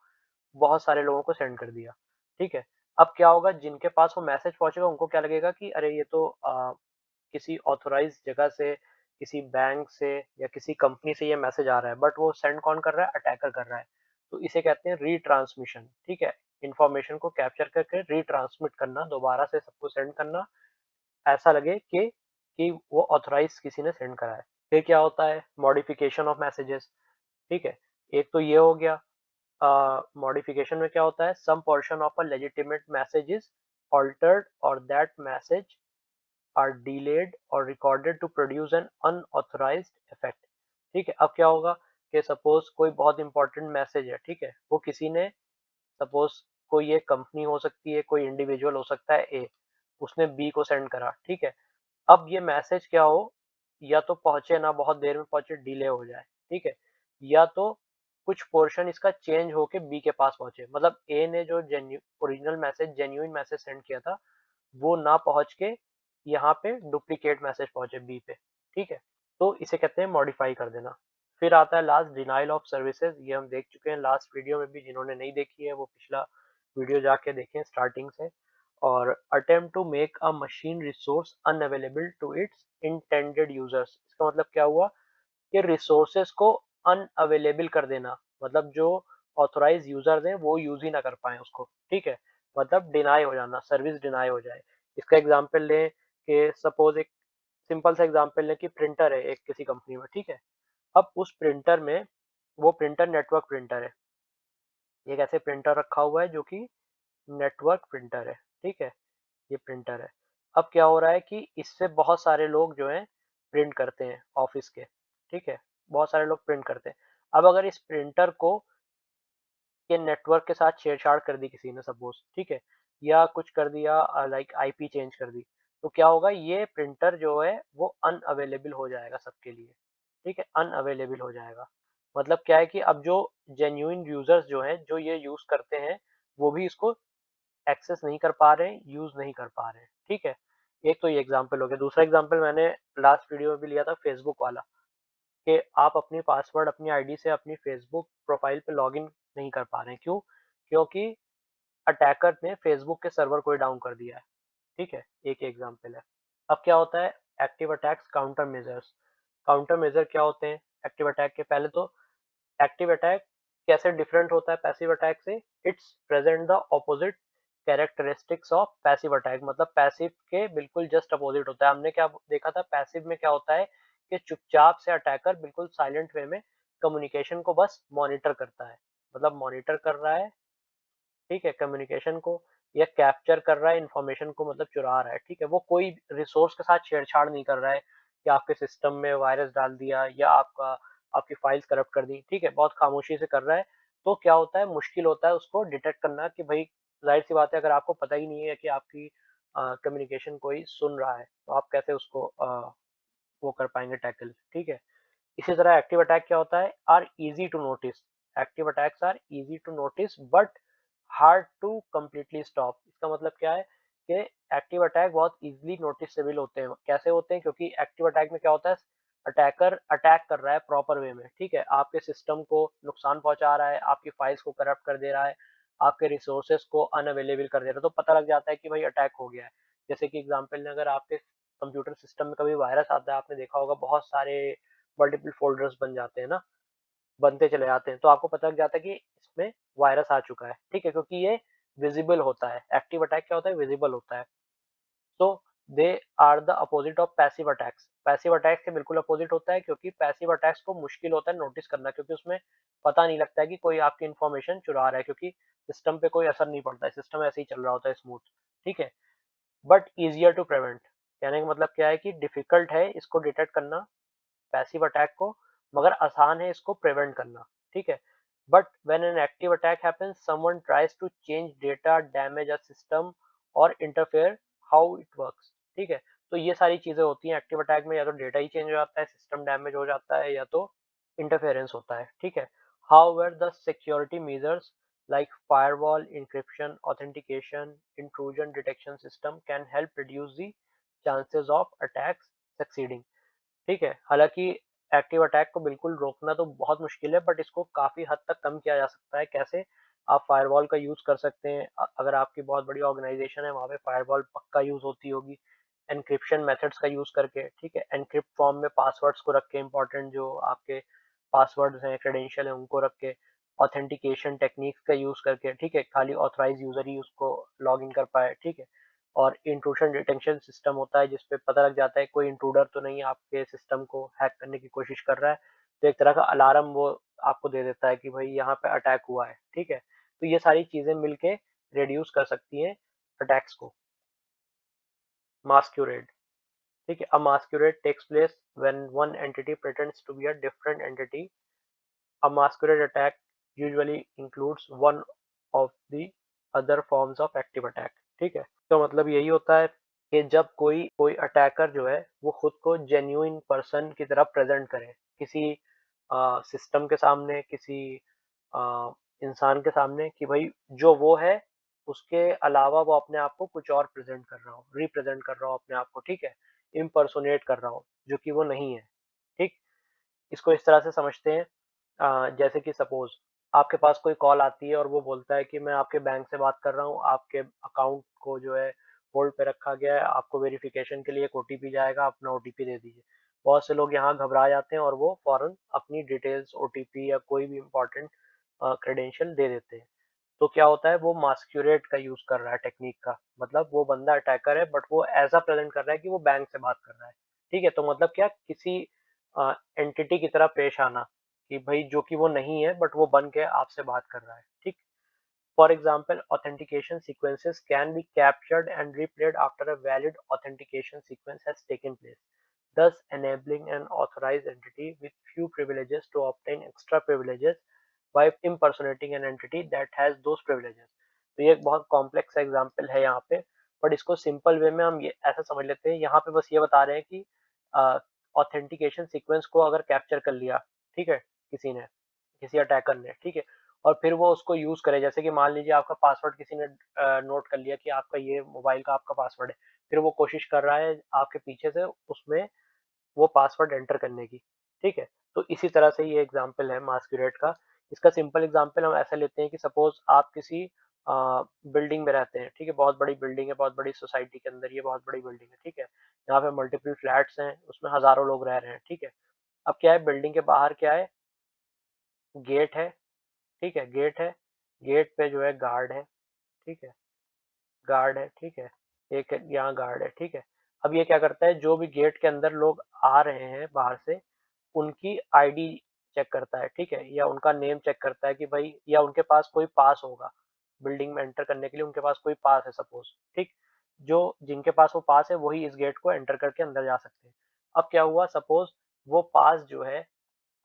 बहुत सारे लोगों को सेंड कर दिया, ठीक है। अब क्या होगा, जिनके पास वो मैसेज पहुंचेगा उनको क्या लगेगा कि अरे ये तो किसी ऑथोराइज जगह से, किसी बैंक से या किसी कंपनी से ये मैसेज आ रहा है, बट वो सेंड कौन कर रहा है, अटैकर कर रहा है। तो इसे कहते हैं रीट्रांसमिशन, ठीक है। इंफॉर्मेशन को कैप्चर करके रीट्रांसमिट करना, दोबारा से सबको सेंड करना, ऐसा लगे कि वो ऑथराइज किसी ने सेंड करा है। फिर क्या होता है, मॉडिफिकेशन ऑफ मैसेजेस, ठीक है। एक तो ये हो गया, मॉडिफिकेशन में क्या होता है, some portion of a legitimate message is altered और दैट मैसेज आर डिलेड और recorded to produce an unauthorised effect, ठीक है। अब क्या होगा कि सपोज कोई बहुत इंपॉर्टेंट मैसेज है, ठीक है, वो किसी ने, सपोज कोई एक कंपनी हो सकती है, कोई इंडिविजुअल हो सकता है ए, उसने बी को सेंड करा, ठीक है। अब ये मैसेज क्या हो, या तो पहुंचे ना, बहुत देर में पहुंचे, डिले हो जाए, ठीक है, या तो कुछ पोर्शन इसका चेंज होके बी के पास पहुंचे, मतलब ए ने जो original message, genuine message send किया था, वो ना पहुंच के यहाँ पे डुप्लीकेट मैसेज पहुंचे बी पे, ठीक है। तो इसे कहते हैं मॉडिफाई कर देना। फिर आता है लास्ट, डिनाइल ऑफ सर्विसेज। ये हम देख चुके हैं लास्ट वीडियो में भी, जिन्होंने नहीं देखी है वो पिछला वीडियो जाके देखें स्टार्टिंग से। और attempt to make a machine resource unavailable to its intended users. इसका मतलब क्या हुआ कि रिसोर्सेज को अनअवेलेबल कर देना, मतलब जो ऑथोराइज यूजर्स हैं वो यूज ही ना कर पाए उसको, ठीक है। मतलब डिनाई हो जाना, सर्विस डिनाई हो जाए। इसका एग्जांपल लें कि सपोज एक सिंपल सा एग्जांपल लें कि प्रिंटर है एक किसी कंपनी में, ठीक है। अब उस प्रिंटर में, वो प्रिंटर नेटवर्क प्रिंटर है, एक ऐसे प्रिंटर रखा हुआ है जो कि नेटवर्क प्रिंटर है, ठीक है, ये प्रिंटर है। अब क्या हो रहा है कि इससे बहुत सारे लोग जो हैं प्रिंट करते हैं ऑफिस के, ठीक है, बहुत सारे लोग प्रिंट करते हैं। अब अगर इस प्रिंटर को के नेटवर्क के साथ छेड़छाड़ कर दी किसी ने सपोज, ठीक है, या कुछ कर दिया, लाइक आईपी चेंज कर दी, तो क्या होगा, ये प्रिंटर जो है वो अनअवेलेबल हो जाएगा सबके लिए, ठीक है, अनअवेलेबल हो जाएगा। मतलब क्या है कि अब जो जेन्युइन यूजर्स जो हैं, जो ये यूज करते हैं, वो भी इसको एक्सेस नहीं कर पा रहे हैं, यूज नहीं कर पा रहे हैं, ठीक है। एक तो ये एग्जांपल हो गया। दूसरा एग्जांपल मैंने लास्ट वीडियो में भी लिया था, फेसबुक वाला, कि आप अपनी पासवर्ड, अपनी आईडी से अपनी फेसबुक प्रोफाइल पे लॉगिन नहीं कर पा रहे हैं, क्यों? क्योंकि अटैकर ने फेसबुक के सर्वर को ही डाउन कर दिया है, ठीक है, एक एग्जांपल है। अब क्या होता है, active attacks, counter measures. Counter measure क्या होते हैं एक्टिव अटैक के? पहले तो एक्टिव अटैक कैसे डिफरेंट होता है पैसिव अटैक से? It's present the opposite characteristics of passive attack, मतलब पैसिव के बिल्कुल जस्ट अपोजिट होता है। हमने क्या देखा था, पैसिव में क्या होता है कि चुपचाप से अटैकर बिल्कुल साइलेंट वे में कम्युनिकेशन को बस मॉनिटर करता है, मतलब मॉनिटर कर रहा है, ठीक है, कम्युनिकेशन को, या कैप्चर कर रहा है इंफॉर्मेशन को, मतलब चुरा रहा है, ठीक है। वो कोई रिसोर्स के साथ छेड़छाड़ नहीं कर रहा है कि आपके सिस्टम में वायरस डाल दिया या आपकी फाइल्स करप्ट कर दी, ठीक है, बहुत खामोशी से कर रहा है। तो क्या होता है, मुश्किल होता है उसको डिटेक्ट करना कि भाई, जाहिर सी बात है, अगर आपको पता ही नहीं है कि आपकी कम्युनिकेशन कोई सुन रहा है, तो आप कैसे उसको वो कर पाएंगे टैकल, ठीक है। इसी तरह एक्टिव अटैक क्या होता है, are easy to notice. Active attacks are easy to notice but hard to completely stop. इसका मतलब क्या है कि एक्टिव अटैक बहुत इजीली नोटिसेबल होते हैं। कैसे होते हैं? क्योंकि एक्टिव अटैक में क्या होता है, अटैकर अटैक कर रहा है प्रॉपर वे में, ठीक है, आपके सिस्टम को नुकसान पहुंचा रहा है, आपकी फाइल्स को करप्ट कर दे रहा है, आपके रिसोर्सेज को अनअवेलेबल कर दे रहा है, तो पता लग जाता है कि भाई अटैक हो गया है। जैसे कि एग्जांपल में, अगर आपके कंप्यूटर सिस्टम में कभी वायरस आता है, आपने देखा होगा बहुत सारे मल्टीपल फोल्डर्स बन जाते हैं ना, बनते चले जाते हैं, तो आपको पता लग जाता है कि इसमें वायरस आ चुका है, ठीक है, क्योंकि ये विजिबल होता है। एक्टिव अटैक क्या होता है, विजिबल होता है। तो they are the opposite of passive attacks. Passive attacks के बिल्कुल अपोजिट होता है, क्योंकि पैसिव अटैक्स को मुश्किल होता है नोटिस करना, क्योंकि उसमें पता नहीं लगता है कि कोई आपकी इन्फॉर्मेशन चुरा रहा है, क्योंकि सिस्टम पे कोई असर नहीं पड़ता है, सिस्टम ऐसे ही चल रहा होता है स्मूथ, ठीक है। बट इजियर टू प्रिवेंट, कहने का मतलब क्या है कि डिफिकल्ट है इसको डिटेक्ट करना, पैसिव अटैक को, मगर आसान है इसको प्रिवेंट करना, ठीक है। But when an active attack happens, someone tries to change data, damage a system और इंटरफेयर हाउ इट वर्क्स, ठीक है। तो ये सारी चीजें होती हैं एक्टिव अटैक में, या तो डेटा ही चेंज हो जाता है, सिस्टम डैमेज हो जाता है, या तो इंटरफेरेंस होता है, ठीक है। However the security measures like firewall, encryption, authentication, intrusion detection system can help reduce the chances of attacks succeeding, ठीक है। हालांकि एक्टिव अटैक को बिल्कुल रोकना तो बहुत मुश्किल है, बट इसको काफी हद तक कम किया जा सकता है। कैसे? आप फायरवॉल का यूज़ कर सकते हैं। अगर आपकी बहुत बड़ी ऑर्गेनाइजेशन है वहाँ पे फायरवॉल पक्का यूज़ होती होगी, एन्क्रिप्शन मेथड्स का यूज़ करके, ठीक है। एन्क्रिप्ट फॉर्म में पासवर्ड्स को रख के, इंपॉर्टेंट जो आपके पासवर्ड्स हैं, क्रेडेंशियल हैं, उनको रख के, ऑथेंटिकेशन टेक्निक्स का यूज़ करके, ठीक है। खाली ऑथराइज यूज़र ही उसको लॉग इन कर पाए, ठीक है। और इंट्रूशन डिटेक्शन सिस्टम होता है जिसपे पता लग जाता है कोई इंट्रूडर तो नहीं आपके सिस्टम को हैक करने की कोशिश कर रहा है, तो एक तरह का अलार्म वो आपको दे देता है कि भाई यहाँ पे अटैक हुआ है, ठीक है। तो ये सारी चीजें मिलके रिड्यूस कर सकती हैं अटैक्स को। मास्क्यूरेड, ठीक है। A masquerade takes place when one entity pretends to be a different entity. A masquerade attack usually includes one of the other forms of active attack, ठीक है। तो मतलब यही होता है कि जब कोई कोई अटैकर जो है वो खुद को जेन्युइन पर्सन की तरह प्रेजेंट करे किसी सिस्टम के सामने, किसी इंसान के सामने, कि भाई जो वो है उसके अलावा वो अपने आप को कुछ और प्रेजेंट कर रहा हो, रिप्रेजेंट कर रहा हो अपने आप को, ठीक है। इम्पर्सोनेट कर रहा हो जो कि वो नहीं है, ठीक। इसको इस तरह से समझते हैं, जैसे कि सपोज आपके पास कोई कॉल आती है और वो बोलता है कि मैं आपके बैंक से बात कर रहा हूँ, आपके अकाउंट को जो है होल्ड पे रखा गया है, आपको वेरिफिकेशन के लिए एक ओटीपी जाएगा, अपना ओटीपी दे दीजिए। बहुत से लोग यहाँ घबरा जाते हैं और वो फौरन अपनी डिटेल्स, ओटीपी या कोई भी इंपॉर्टेंट क्रेडेंशियल दे देते हैं। तो क्या होता है, वो मास्क्यूरेट का यूज कर रहा है टेक्निक का, मतलब वो बंदा अटैकर है बट वो ऐसा प्रेजेंट कर रहा है कि वो बैंक से बात कर रहा है, ठीक है। तो मतलब क्या, किसी एंटिटी की तरह पेश आना, कि भाई जो कि वो नहीं है बट वो बन के आपसे बात कर रहा है, ठीक। For example, authentication sequences can be captured and replayed after a valid authentication sequence has taken place, thus enabling an authorized entity with few privileges to obtain extra privileges by impersonating an entity that has those privileges। तो ये एक बहुत complex example है यहाँ पे, but इसको simple way में हम ये ऐसा समझ लेते हैं, यहाँ पे बस ये बता रहे हैं कि ऑथेंटिकेशन सीक्वेंस को अगर कैप्चर कर लिया, ठीक है, किसी ने, किसी अटैकर ने, ठीक है, और फिर वो उसको यूज करे, जैसे कि मान लीजिए आपका पासवर्ड किसी ने नोट कर लिया कि आपका ये मोबाइल का आपका पासवर्ड है, फिर वो कोशिश कर रहा है आपके पीछे से उसमें वो पासवर्ड एंटर करने की, ठीक है। तो इसी तरह से ये एग्जांपल है मास्कुरेट का। इसका सिंपल एग्जांपल हम ऐसा लेते हैं कि सपोज आप किसी बिल्डिंग में रहते हैं, ठीक है, बहुत बड़ी बिल्डिंग है, बहुत बड़ी सोसाइटी के अंदर ये बहुत बड़ी बिल्डिंग है, ठीक है। यहाँ पे मल्टीपल फ्लैट्स हैं, उसमें हजारों लोग रह रहे हैं, ठीक है। अब क्या है, बिल्डिंग के बाहर क्या है, गेट है, ठीक है, गेट है, गेट पे जो है गार्ड है, ठीक है, गार्ड है, ठीक है, एक यहाँ गार्ड है, ठीक है। अब ये क्या करता है, जो भी गेट के अंदर लोग आ रहे हैं बाहर से, उनकी आईडी चेक करता है, ठीक है, या उनका नेम चेक करता है कि भाई, या उनके पास कोई पास होगा, बिल्डिंग में एंटर करने के लिए उनके पास कोई पास है सपोज, ठीक। जो जिनके पास वो पास है वही इस गेट को एंटर करके अंदर जा सकते हैं। अब क्या हुआ, सपोज वो पास जो है,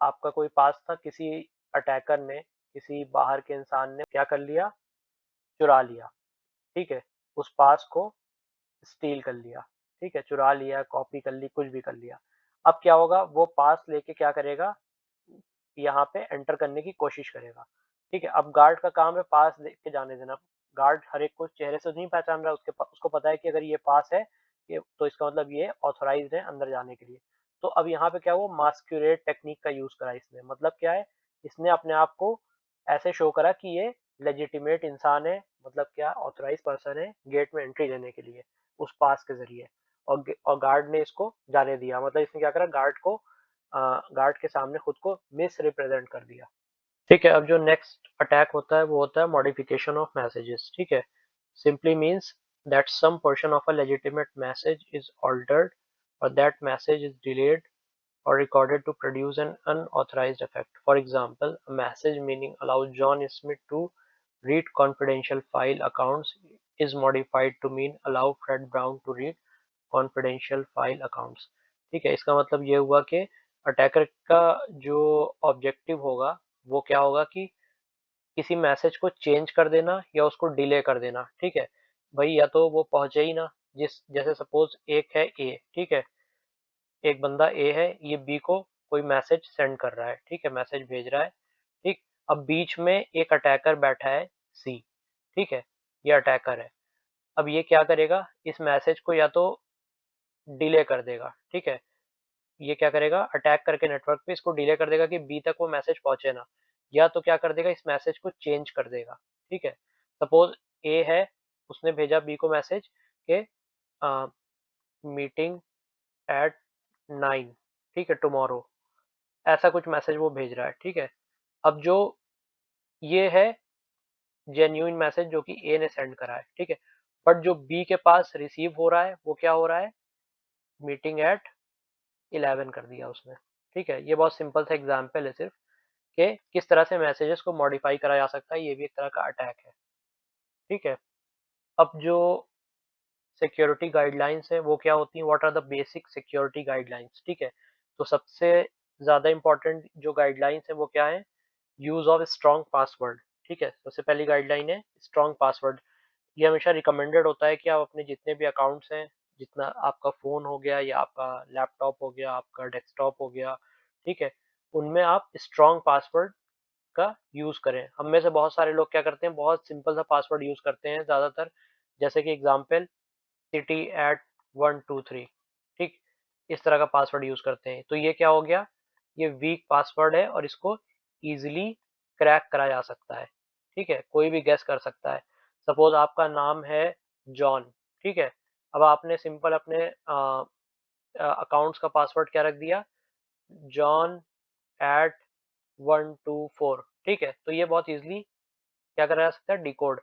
आपका कोई पास था, किसी अटैकर ने, किसी बाहर के इंसान ने क्या कर लिया, चुरा लिया, ठीक है, उस पास को स्टील कर लिया, ठीक है, चुरा लिया, कॉपी कर ली, कुछ भी कर लिया। अब क्या होगा, वो पास लेके क्या करेगा, यहाँ पे एंटर करने की कोशिश करेगा, ठीक है। अब गार्ड का काम है पास दे के जाने देना। गार्ड हर एक को चेहरे से नहीं पहचान रहा, उसको पता है कि अगर ये पास है, ये तो इसका मतलब ये ऑथोराइज्ड है अंदर जाने के लिए। तो अब यहाँ पे क्या हुआ, मास्क्यूरेट टेक्निक का यूज करा इसने, मतलब क्या है, इसने अपने आप को ऐसे शो करा कि ये लेजिटिमेट इंसान है, मतलब क्या, ऑथराइज पर्सन है गेट में एंट्री लेने के लिए उस पास के जरिए। और गार्ड ने इसको जाने दिया, मतलब इसने क्या करा, गार्ड को, गार्ड के सामने खुद को मिस रिप्रेजेंट कर दिया, ठीक है। अब जो नेक्स्ट अटैक होता है वो होता है मॉडिफिकेशन ऑफ मैसेजेस, ठीक है। Simply means that some portion of a legitimate message is altered और that message is delayed or recorded to produce an unauthorized effect. For example, a message meaning allow John Smith to read confidential file accounts is modified to mean allow Fred Brown to read confidential file accounts। ठीक है, इसका मतलब ये हुआ कि attacker का जो objective होगा वो क्या होगा कि किसी मैसेज को चेंज कर देना या उसको डिले कर देना, ठीक है। भाई या तो वो पहुंचे ही ना, जिस जैसे सपोज एक है ए, ठीक है, एक बंदा ए है, ये बी को कोई मैसेज सेंड कर रहा है, ठीक है, मैसेज भेज रहा है, ठीक। अब बीच में एक अटैकर बैठा है सी, ठीक है, ये अटैकर है। अब ये क्या करेगा, इस मैसेज को या तो डिले कर देगा, ठीक है, ये क्या करेगा, अटैक करके नेटवर्क पे इसको डिले कर देगा कि बी तक वो मैसेज पहुंचे ना। या तो क्या कर देगा, इस मैसेज को चेंज कर देगा। ठीक है, सपोज ए है, उसने भेजा बी को मैसेज के मीटिंग एट 9, ठीक है, टुमारो, ऐसा कुछ मैसेज वो भेज रहा है। ठीक है, अब जो ये है जेन्युइन मैसेज जो कि ए ने सेंड करा है। ठीक है, बट जो बी के पास रिसीव हो रहा है वो क्या हो रहा है, मीटिंग एट 11 कर दिया उसने। ठीक है, ये बहुत सिंपल सा एग्जांपल है सिर्फ कि किस तरह से मैसेजेस को मॉडिफाई करा जा सकता है, ये भी एक तरह का अटैक है। ठीक है, अब जो सिक्योरिटी गाइडलाइंस है वो क्या होती हैं, what are the basic security guidelines. ठीक है, तो सबसे ज़्यादा इंपॉर्टेंट जो गाइडलाइंस है वो क्या है, यूज़ ऑफ स्ट्रॉन्ग पासवर्ड। ठीक है, सबसे पहली गाइडलाइन है स्ट्रॉन्ग पासवर्ड। ये हमेशा रिकमेंडेड होता है कि आप अपने जितने भी अकाउंट्स हैं, जितना आपका फ़ोन हो गया या आपका लैपटॉप हो गया, आपका डेस्कटॉप हो गया, ठीक है, उनमें आप स्ट्रॉन्ग पासवर्ड का यूज़ करें। हम में से बहुत सारे लोग क्या करते हैं, बहुत सिंपल सा पासवर्ड यूज़ करते हैं ज़्यादातर, जैसे कि एग्जांपल city@123, ठीक, इस तरह का पासवर्ड यूज़ करते हैं। तो ये क्या हो गया, ये वीक पासवर्ड है और इसको इजीली क्रैक करा जा सकता है। ठीक है, कोई भी गेस कर सकता है। सपोज आपका नाम है जॉन। ठीक है, अब आपने सिंपल अपने अकाउंट्स का पासवर्ड क्या रख दिया, john@124। ठीक है, तो ये बहुत इजीली क्या करा जा सकता है, डिकोड।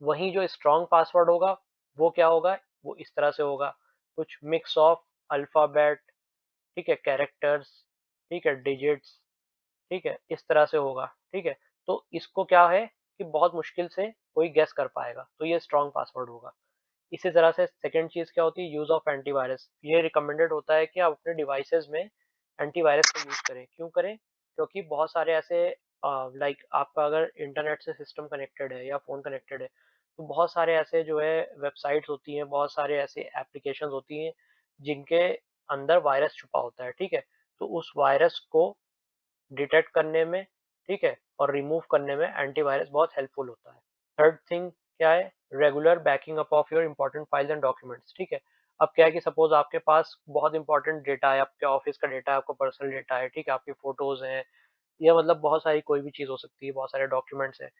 वहीं जो स्ट्रॉन्ग पासवर्ड होगा वो क्या होगा, वो इस तरह से होगा, कुछ मिक्स ऑफ अल्फाबेट, ठीक है, कैरेक्टर्स, ठीक है, डिजिट्स, ठीक है, इस तरह से होगा। ठीक है, तो इसको क्या है कि बहुत मुश्किल से कोई गेस कर पाएगा, तो ये स्ट्रॉन्ग पासवर्ड होगा। इसी तरह से सेकंड चीज क्या होती है, यूज ऑफ एंटीवायरस। ये रिकमेंडेड होता है कि आप अपने डिवाइसेस में एंटीवायरस का यूज करें। क्यों करें, क्योंकि बहुत सारे ऐसे लाइक आपका अगर इंटरनेट से सिस्टम कनेक्टेड है या फोन कनेक्टेड है, तो बहुत सारे ऐसे जो है वेबसाइट्स होती हैं, बहुत सारे ऐसे एप्लीकेशंस होती हैं जिनके अंदर वायरस छुपा होता है। ठीक है, तो उस वायरस को डिटेक्ट करने में, ठीक है, और रिमूव करने में एंटीवायरस बहुत हेल्पफुल होता है। थर्ड थिंग क्या है, regular banking up of your important files and documents. ठीक है, अब क्या है कि सपोज आपके पास बहुत इंपॉर्टेंट डेटा है, आपके ऑफिस का डेटा है, आपका पर्सनल डेटा है, ठीक है, आपकी फोटोज हैं, या मतलब बहुत सारी कोई भी चीज़ हो सकती है, बहुत सारे डॉक्यूमेंट्स हैं,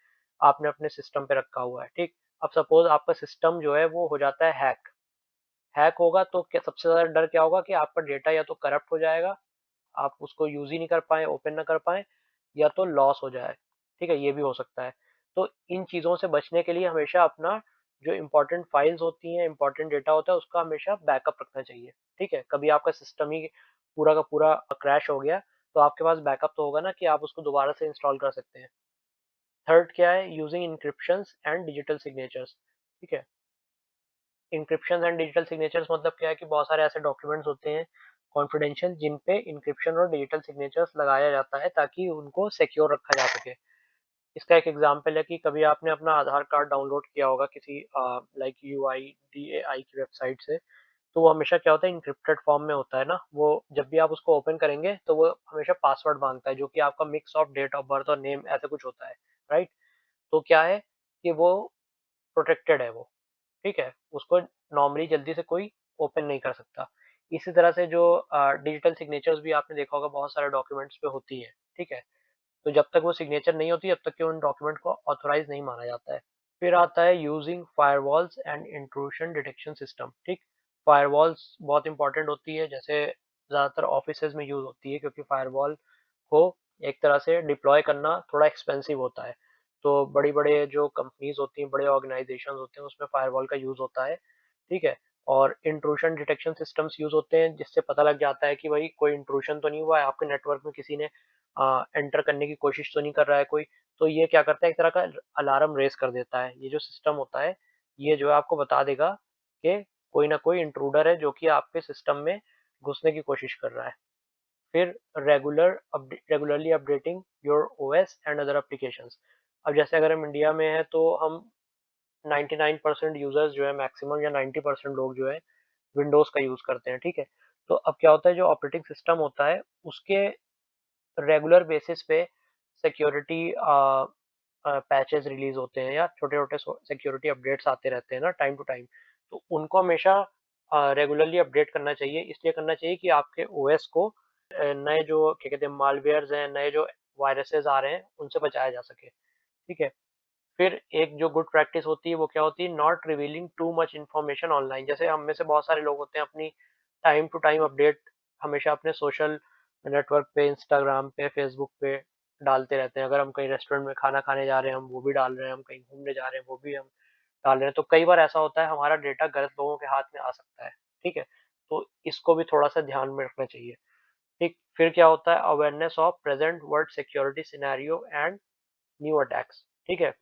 आपने अपने सिस्टम पे रखा हुआ है। ठीक, अब सपोज आपका सिस्टम जो है वो हो जाता है हैक। हैक होगा तो क्या, सबसे ज़्यादा डर क्या होगा कि आपका डेटा या तो करप्ट हो जाएगा, आप उसको यूज़ ही नहीं कर पाएँ, ओपन ना कर पाएँ, या तो लॉस हो जाए। ठीक है, ये भी हो सकता है। तो इन चीज़ों से बचने के लिए हमेशा अपना जो इम्पोर्टेंट फाइल्स होती हैं, इम्पोर्टेंट डेटा होता है, उसका हमेशा बैकअप रखना चाहिए। ठीक है, कभी आपका सिस्टम ही पूरा का पूरा क्रैश हो गया, तो आपके पास बैकअप तो होगा ना कि आप उसको दोबारा से इंस्टॉल कर सकते हैं। थर्ड क्या है, using encryptions and digital signatures. ठीक है, इंक्रिप्शन एंड डिजिटल सिग्नेचर्स मतलब क्या है कि बहुत सारे ऐसे डॉक्यूमेंट्स होते हैं कॉन्फिडेंशियल, जिन पे इंक्रिप्शन और डिजिटल सिग्नेचर्स लगाया जाता है ताकि उनको सिक्योर रखा जा सके। इसका एक एग्जांपल है कि कभी आपने अपना आधार कार्ड डाउनलोड किया होगा किसी लाइक यूआईडीएआई की वेबसाइट से, तो वो हमेशा क्या होता है, इंक्रिप्टेड फॉर्म में होता है ना, वो जब भी आप उसको ओपन करेंगे तो वो हमेशा पासवर्ड मांगता है जो कि आपका mix of date of birth और नेम ऐसा कुछ होता है, राइट। तो क्या है कि वो प्रोटेक्टेड है वो, ठीक है, उसको नॉर्मली जल्दी से कोई ओपन नहीं कर सकता। इसी तरह से जो डिजिटल सिग्नेचर्स भी आपने देखा होगा बहुत सारे डॉक्यूमेंट्स पे होती है। ठीक है, तो जब तक वो सिग्नेचर नहीं होती, जब तक कि उन डॉक्यूमेंट को ऑथोराइज नहीं माना जाता है। फिर आता है using firewalls and intrusion detection system. ठीक, फायरवॉल्स बहुत इंपॉर्टेंट होती है, जैसे ज़्यादातर ऑफिसेज में यूज होती है, क्योंकि फायरवॉल को एक तरह से डिप्लॉय करना थोड़ा एक्सपेंसिव होता है। तो बड़ी बड़े जो कंपनीज होती हैं, बड़े ऑर्गेनाइजेशन होते हैं, उसमें फायरवॉल का यूज होता है। ठीक है, और इंट्रूशन डिटेक्शन सिस्टम्स यूज होते हैं, जिससे पता लग जाता है कि भाई कोई इंट्रूशन तो नहीं हुआ है आपके नेटवर्क में, किसी ने एंटर करने की कोशिश तो नहीं कर रहा है कोई। तो ये क्या करता है, एक तरह का अलार्म रेस कर देता है। ये जो सिस्टम होता है, ये जो है आपको बता देगा कि कोई ना कोई इंट्रूडर है जो कि आपके सिस्टम में घुसने की कोशिश कर रहा है। फिर regularly updating your OS and other applications. अब जैसे अगर हम इंडिया में हैं तो हम 99% यूजर्स जो है, मैक्सिमम या 90% लोग जो है विंडोज का यूज करते हैं। ठीक है, तो अब क्या होता है, जो ऑपरेटिंग सिस्टम होता है उसके रेगुलर बेसिस पे सिक्योरिटी पैचेस रिलीज होते हैं, या छोटे छोटे सिक्योरिटी अपडेट्स आते रहते हैं ना टाइम टू टाइम। तो उनको हमेशा रेगुलरली अपडेट करना चाहिए। इसलिए करना चाहिए कि आपके ओएस को नए जो क्या कहते हैं मालवेयर्स हैं, नए जो वायरसेस आ रहे हैं उनसे बचाया जा सके, ठीक है। फिर एक जो गुड प्रैक्टिस होती है वो क्या होती है, not revealing too much information online. जैसे हम में से बहुत सारे लोग होते हैं अपनी टाइम टू टाइम अपडेट हमेशा अपने सोशल नेटवर्क पे, इंस्टाग्राम पे, फेसबुक पे डालते रहते हैं। अगर हम कहीं रेस्टोरेंट में खाना खाने जा रहे हैं हम वो भी डाल रहे हैं, हम कहीं घूमने जा रहे हैं वो भी हम डाल रहे हैं। तो कई बार ऐसा होता है हमारा डेटा गलत लोगों के हाथ में आ सकता है, ठीक है। तो इसको भी थोड़ा सा ध्यान में रखना चाहिए, ठीक। फिर क्या होता है, awareness of present world security scenario and new attacks, ठीक है।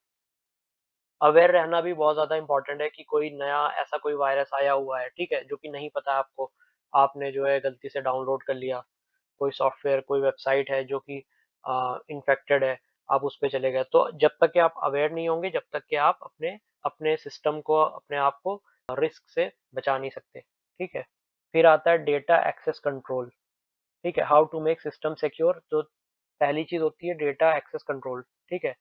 अवेयर रहना भी बहुत ज़्यादा इम्पोर्टेंट है कि कोई नया ऐसा कोई वायरस आया हुआ है, ठीक है, जो कि नहीं पता आपको, आपने जो है गलती से डाउनलोड कर लिया, कोई सॉफ्टवेयर, कोई वेबसाइट है जो कि इन्फेक्टेड है, आप उस पे चले गए। तो जब तक कि आप अवेयर नहीं होंगे, जब तक कि आप अपने अपने सिस्टम को, अपने आप को रिस्क से बचा नहीं सकते, ठीक है। फिर आता है डेटा एक्सेस कंट्रोल, ठीक है, how to make system secure. तो पहली चीज होती है डेटा एक्सेस कंट्रोल, ठीक है।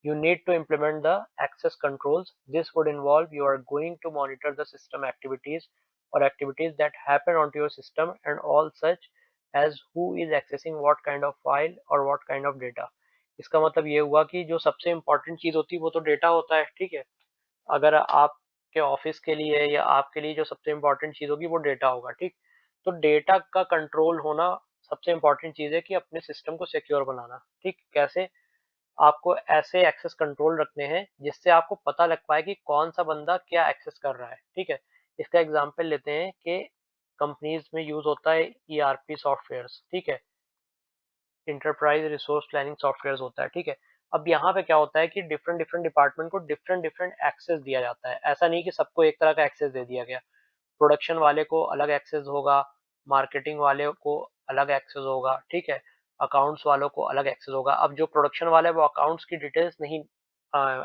You need to implement the access controls, this would involve you are going to monitor the system activities और activities that happen on to your system and all such as who is accessing what kind of file और what kind of data. इसका मतलब ये हुआ कि जो सबसे important चीज होती है वो तो डेटा होता है, ठीक है। अगर आपके ऑफिस के लिए या आपके लिए जो सबसे इम्पोर्टेंट चीज होगी वो डेटा होगा, ठीक। तो डेटा का कंट्रोल होना सबसे इम्पोर्टेंट चीज है कि अपने सिस्टम को सिक्योर बनाना, ठीक। कैसे, आपको ऐसे एक्सेस कंट्रोल रखने हैं जिससे आपको पता लग पाए कि कौन सा बंदा क्या एक्सेस कर रहा है, ठीक है। इसका एग्जांपल लेते हैं कि कंपनीज में यूज होता है ईआरपी सॉफ्टवेयर्स, ठीक है, इंटरप्राइज रिसोर्स प्लानिंग सॉफ्टवेयर होता है, ठीक है। अब यहाँ पे क्या होता है कि डिफरेंट डिफरेंट डिपार्टमेंट को डिफरेंट डिफरेंट एक्सेस दिया जाता है। ऐसा नहीं कि सबको एक तरह का एक्सेस दे दिया गया। प्रोडक्शन वाले को अलग एक्सेस होगा, मार्केटिंग वाले को अलग एक्सेस होगा, ठीक है, अकाउंट्स वालों को अलग एक्सेस होगा। अब जो प्रोडक्शन वाला है वो अकाउंट्स की डिटेल्स नहीं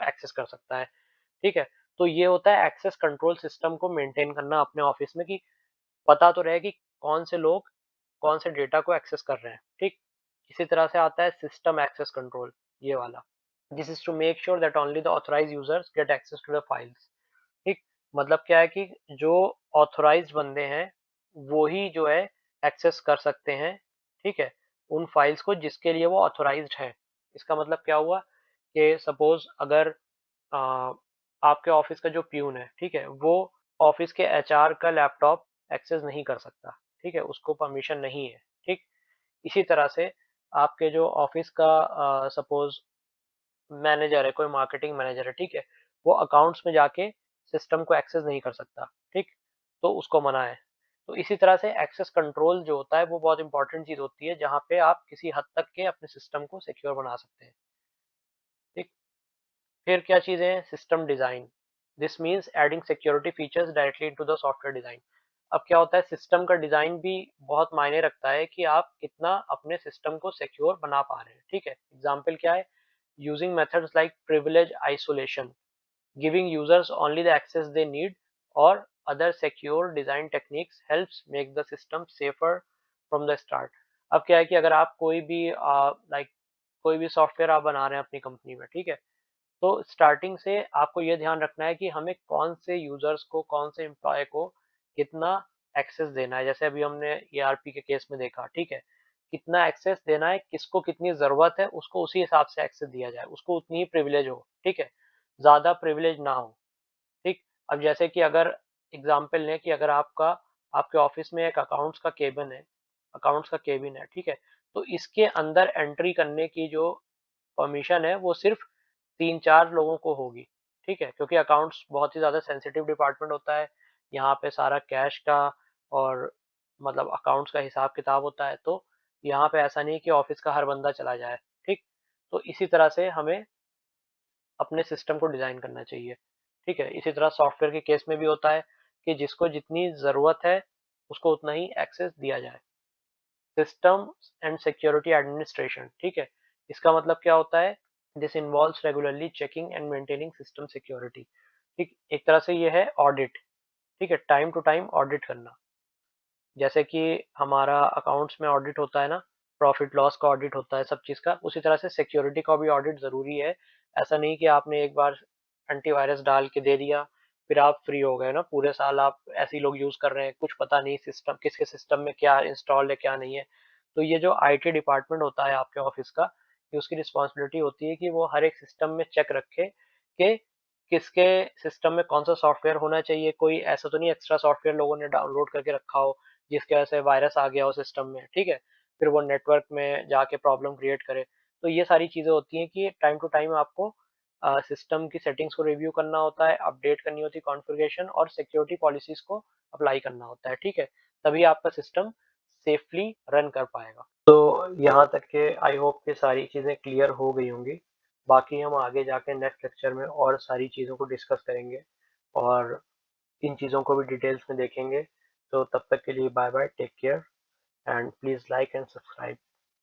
एक्सेस कर सकता है, ठीक है। तो ये होता है एक्सेस कंट्रोल सिस्टम को मेंटेन करना अपने ऑफिस में, कि पता तो रहे कि कौन से लोग कौन से डेटा को एक्सेस कर रहे हैं, ठीक। इसी तरह से आता है सिस्टम एक्सेस कंट्रोल, ये वाला। This is to make sure that only the authorised users get access to the files, ठीक। मतलब क्या है कि जो ऑथराइज्ड बंदे हैं वो ही जो है एक्सेस कर सकते हैं, ठीक है, उन फाइल्स को जिसके लिए वो ऑथराइज्ड है। इसका मतलब क्या हुआ कि सपोज अगर आ, आपके ऑफिस का जो प्यून है, ठीक है, वो ऑफिस के एचआर का लैपटॉप एक्सेस नहीं कर सकता, ठीक है, उसको परमिशन नहीं है, ठीक। इसी तरह से आपके जो ऑफिस का सपोज मैनेजर है, कोई मार्केटिंग मैनेजर है, ठीक है, वो अकाउंट्स में जाके सिस्टम को एक्सेस नहीं कर सकता, ठीक, तो उसको मना है। तो इसी तरह से एक्सेस कंट्रोल जो होता है वो बहुत इंपॉर्टेंट चीज होती है जहाँ पे आप किसी हद तक के अपने सिस्टम को सिक्योर बना सकते हैं, ठीक। फिर क्या चीजें हैं, system design, this means adding security features directly into the software design. अब क्या होता है, सिस्टम का डिजाइन भी बहुत मायने रखता है कि आप कितना अपने सिस्टम को सिक्योर बना पा रहे हैं, ठीक है। एग्जाम्पल क्या है, using methods like privilege isolation, giving users only the access they need, or other secure design techniques helps make the system safer from the start। अब क्या है कि अगर आप कोई भी कोई भी सॉफ्टवेयर आप बना रहे हैं अपनी कंपनी में, ठीक है, तो स्टार्टिंग से आपको ये ध्यान रखना है कि हमें कौन से यूजर्स को, कौन से एम्प्लॉय को कितना एक्सेस देना है। जैसे अभी हमने ईआरपी के केस में देखा, ठीक है, कितना एक्सेस देना है, किसको कितनी जरूरत है उसको उसी हिसाब से एक्सेस दिया जाए, उसको उतनी ही प्रिविलेज हो, ठीक है, ज्यादा प्रिविलेज ना हो, ठीक। अब जैसे कि अगर एग्जाम्पल लें कि अगर आपका आपके ऑफिस में एक अकाउंट्स का केबिन है, ठीक है, तो इसके अंदर एंट्री करने की जो परमिशन है वो सिर्फ 3-4 लोगों को होगी, ठीक है, क्योंकि अकाउंट्स बहुत ही ज़्यादा सेंसिटिव डिपार्टमेंट होता है। यहाँ पे सारा कैश का और मतलब अकाउंट्स का हिसाब किताब होता है, तो यहाँ पे ऐसा नहीं कि ऑफिस का हर बंदा चला जाए, ठीक। तो इसी तरह से हमें अपने सिस्टम को डिज़ाइन करना चाहिए, ठीक है। इसी तरह सॉफ्टवेयर के केस में भी होता है कि जिसको जितनी ज़रूरत है उसको उतना ही एक्सेस दिया जाए। सिस्टम एंड सिक्योरिटी एडमिनिस्ट्रेशन, ठीक है, इसका मतलब क्या होता है, this involves regularly checking and maintaining system security, ठीक। एक तरह से ये है ऑडिट, ठीक है, टाइम टू टाइम ऑडिट करना। जैसे कि हमारा अकाउंट्स में ऑडिट होता है ना, प्रॉफिट लॉस का ऑडिट होता है, सब चीज़ का, उसी तरह से सिक्योरिटी का भी ऑडिट ज़रूरी है। ऐसा नहीं कि आपने एक बार एंटीवायरस डाल के दे दिया फिर आप फ्री हो गए ना, पूरे साल आप ऐसे ही लोग यूज़ कर रहे हैं, कुछ पता नहीं सिस्टम किसके सिस्टम में क्या इंस्टॉल है क्या नहीं है। तो ये जो आईटी डिपार्टमेंट होता है आपके ऑफिस का, कि उसकी रिस्पॉन्सिबिलिटी होती है कि वो हर एक सिस्टम में चेक रखे कि किसके सिस्टम में कौन सा सॉफ्टवेयर होना चाहिए। कोई ऐसा तो नहीं एक्स्ट्रा सॉफ्टवेयर लोगों ने डाउनलोड करके रखा हो जिसकी वजह से वायरस आ गया हो सिस्टम में, ठीक है, फिर वो नेटवर्क में जाके प्रॉब्लम क्रिएट करे। तो ये सारी चीज़ें होती हैं कि टाइम टू टाइम आपको सिस्टम की सेटिंग्स को रिव्यू करना होता है, अपडेट करनी होती है कॉन्फ़िगरेशन, और सिक्योरिटी पॉलिसीज़ को अप्लाई करना होता है, ठीक है? तभी आपका सिस्टम सेफली रन कर पाएगा। तो यहाँ तक के आई होप कि सारी चीज़ें क्लियर हो गई होंगी। बाकी हम आगे जाके नेक्स्ट लेक्चर में और सारी चीज़ों को डिस्कस करेंगे और इन चीज़ों को भी डिटेल्स में देखेंगे। तो तब तक के लिए bye bye, take care and please like and subscribe.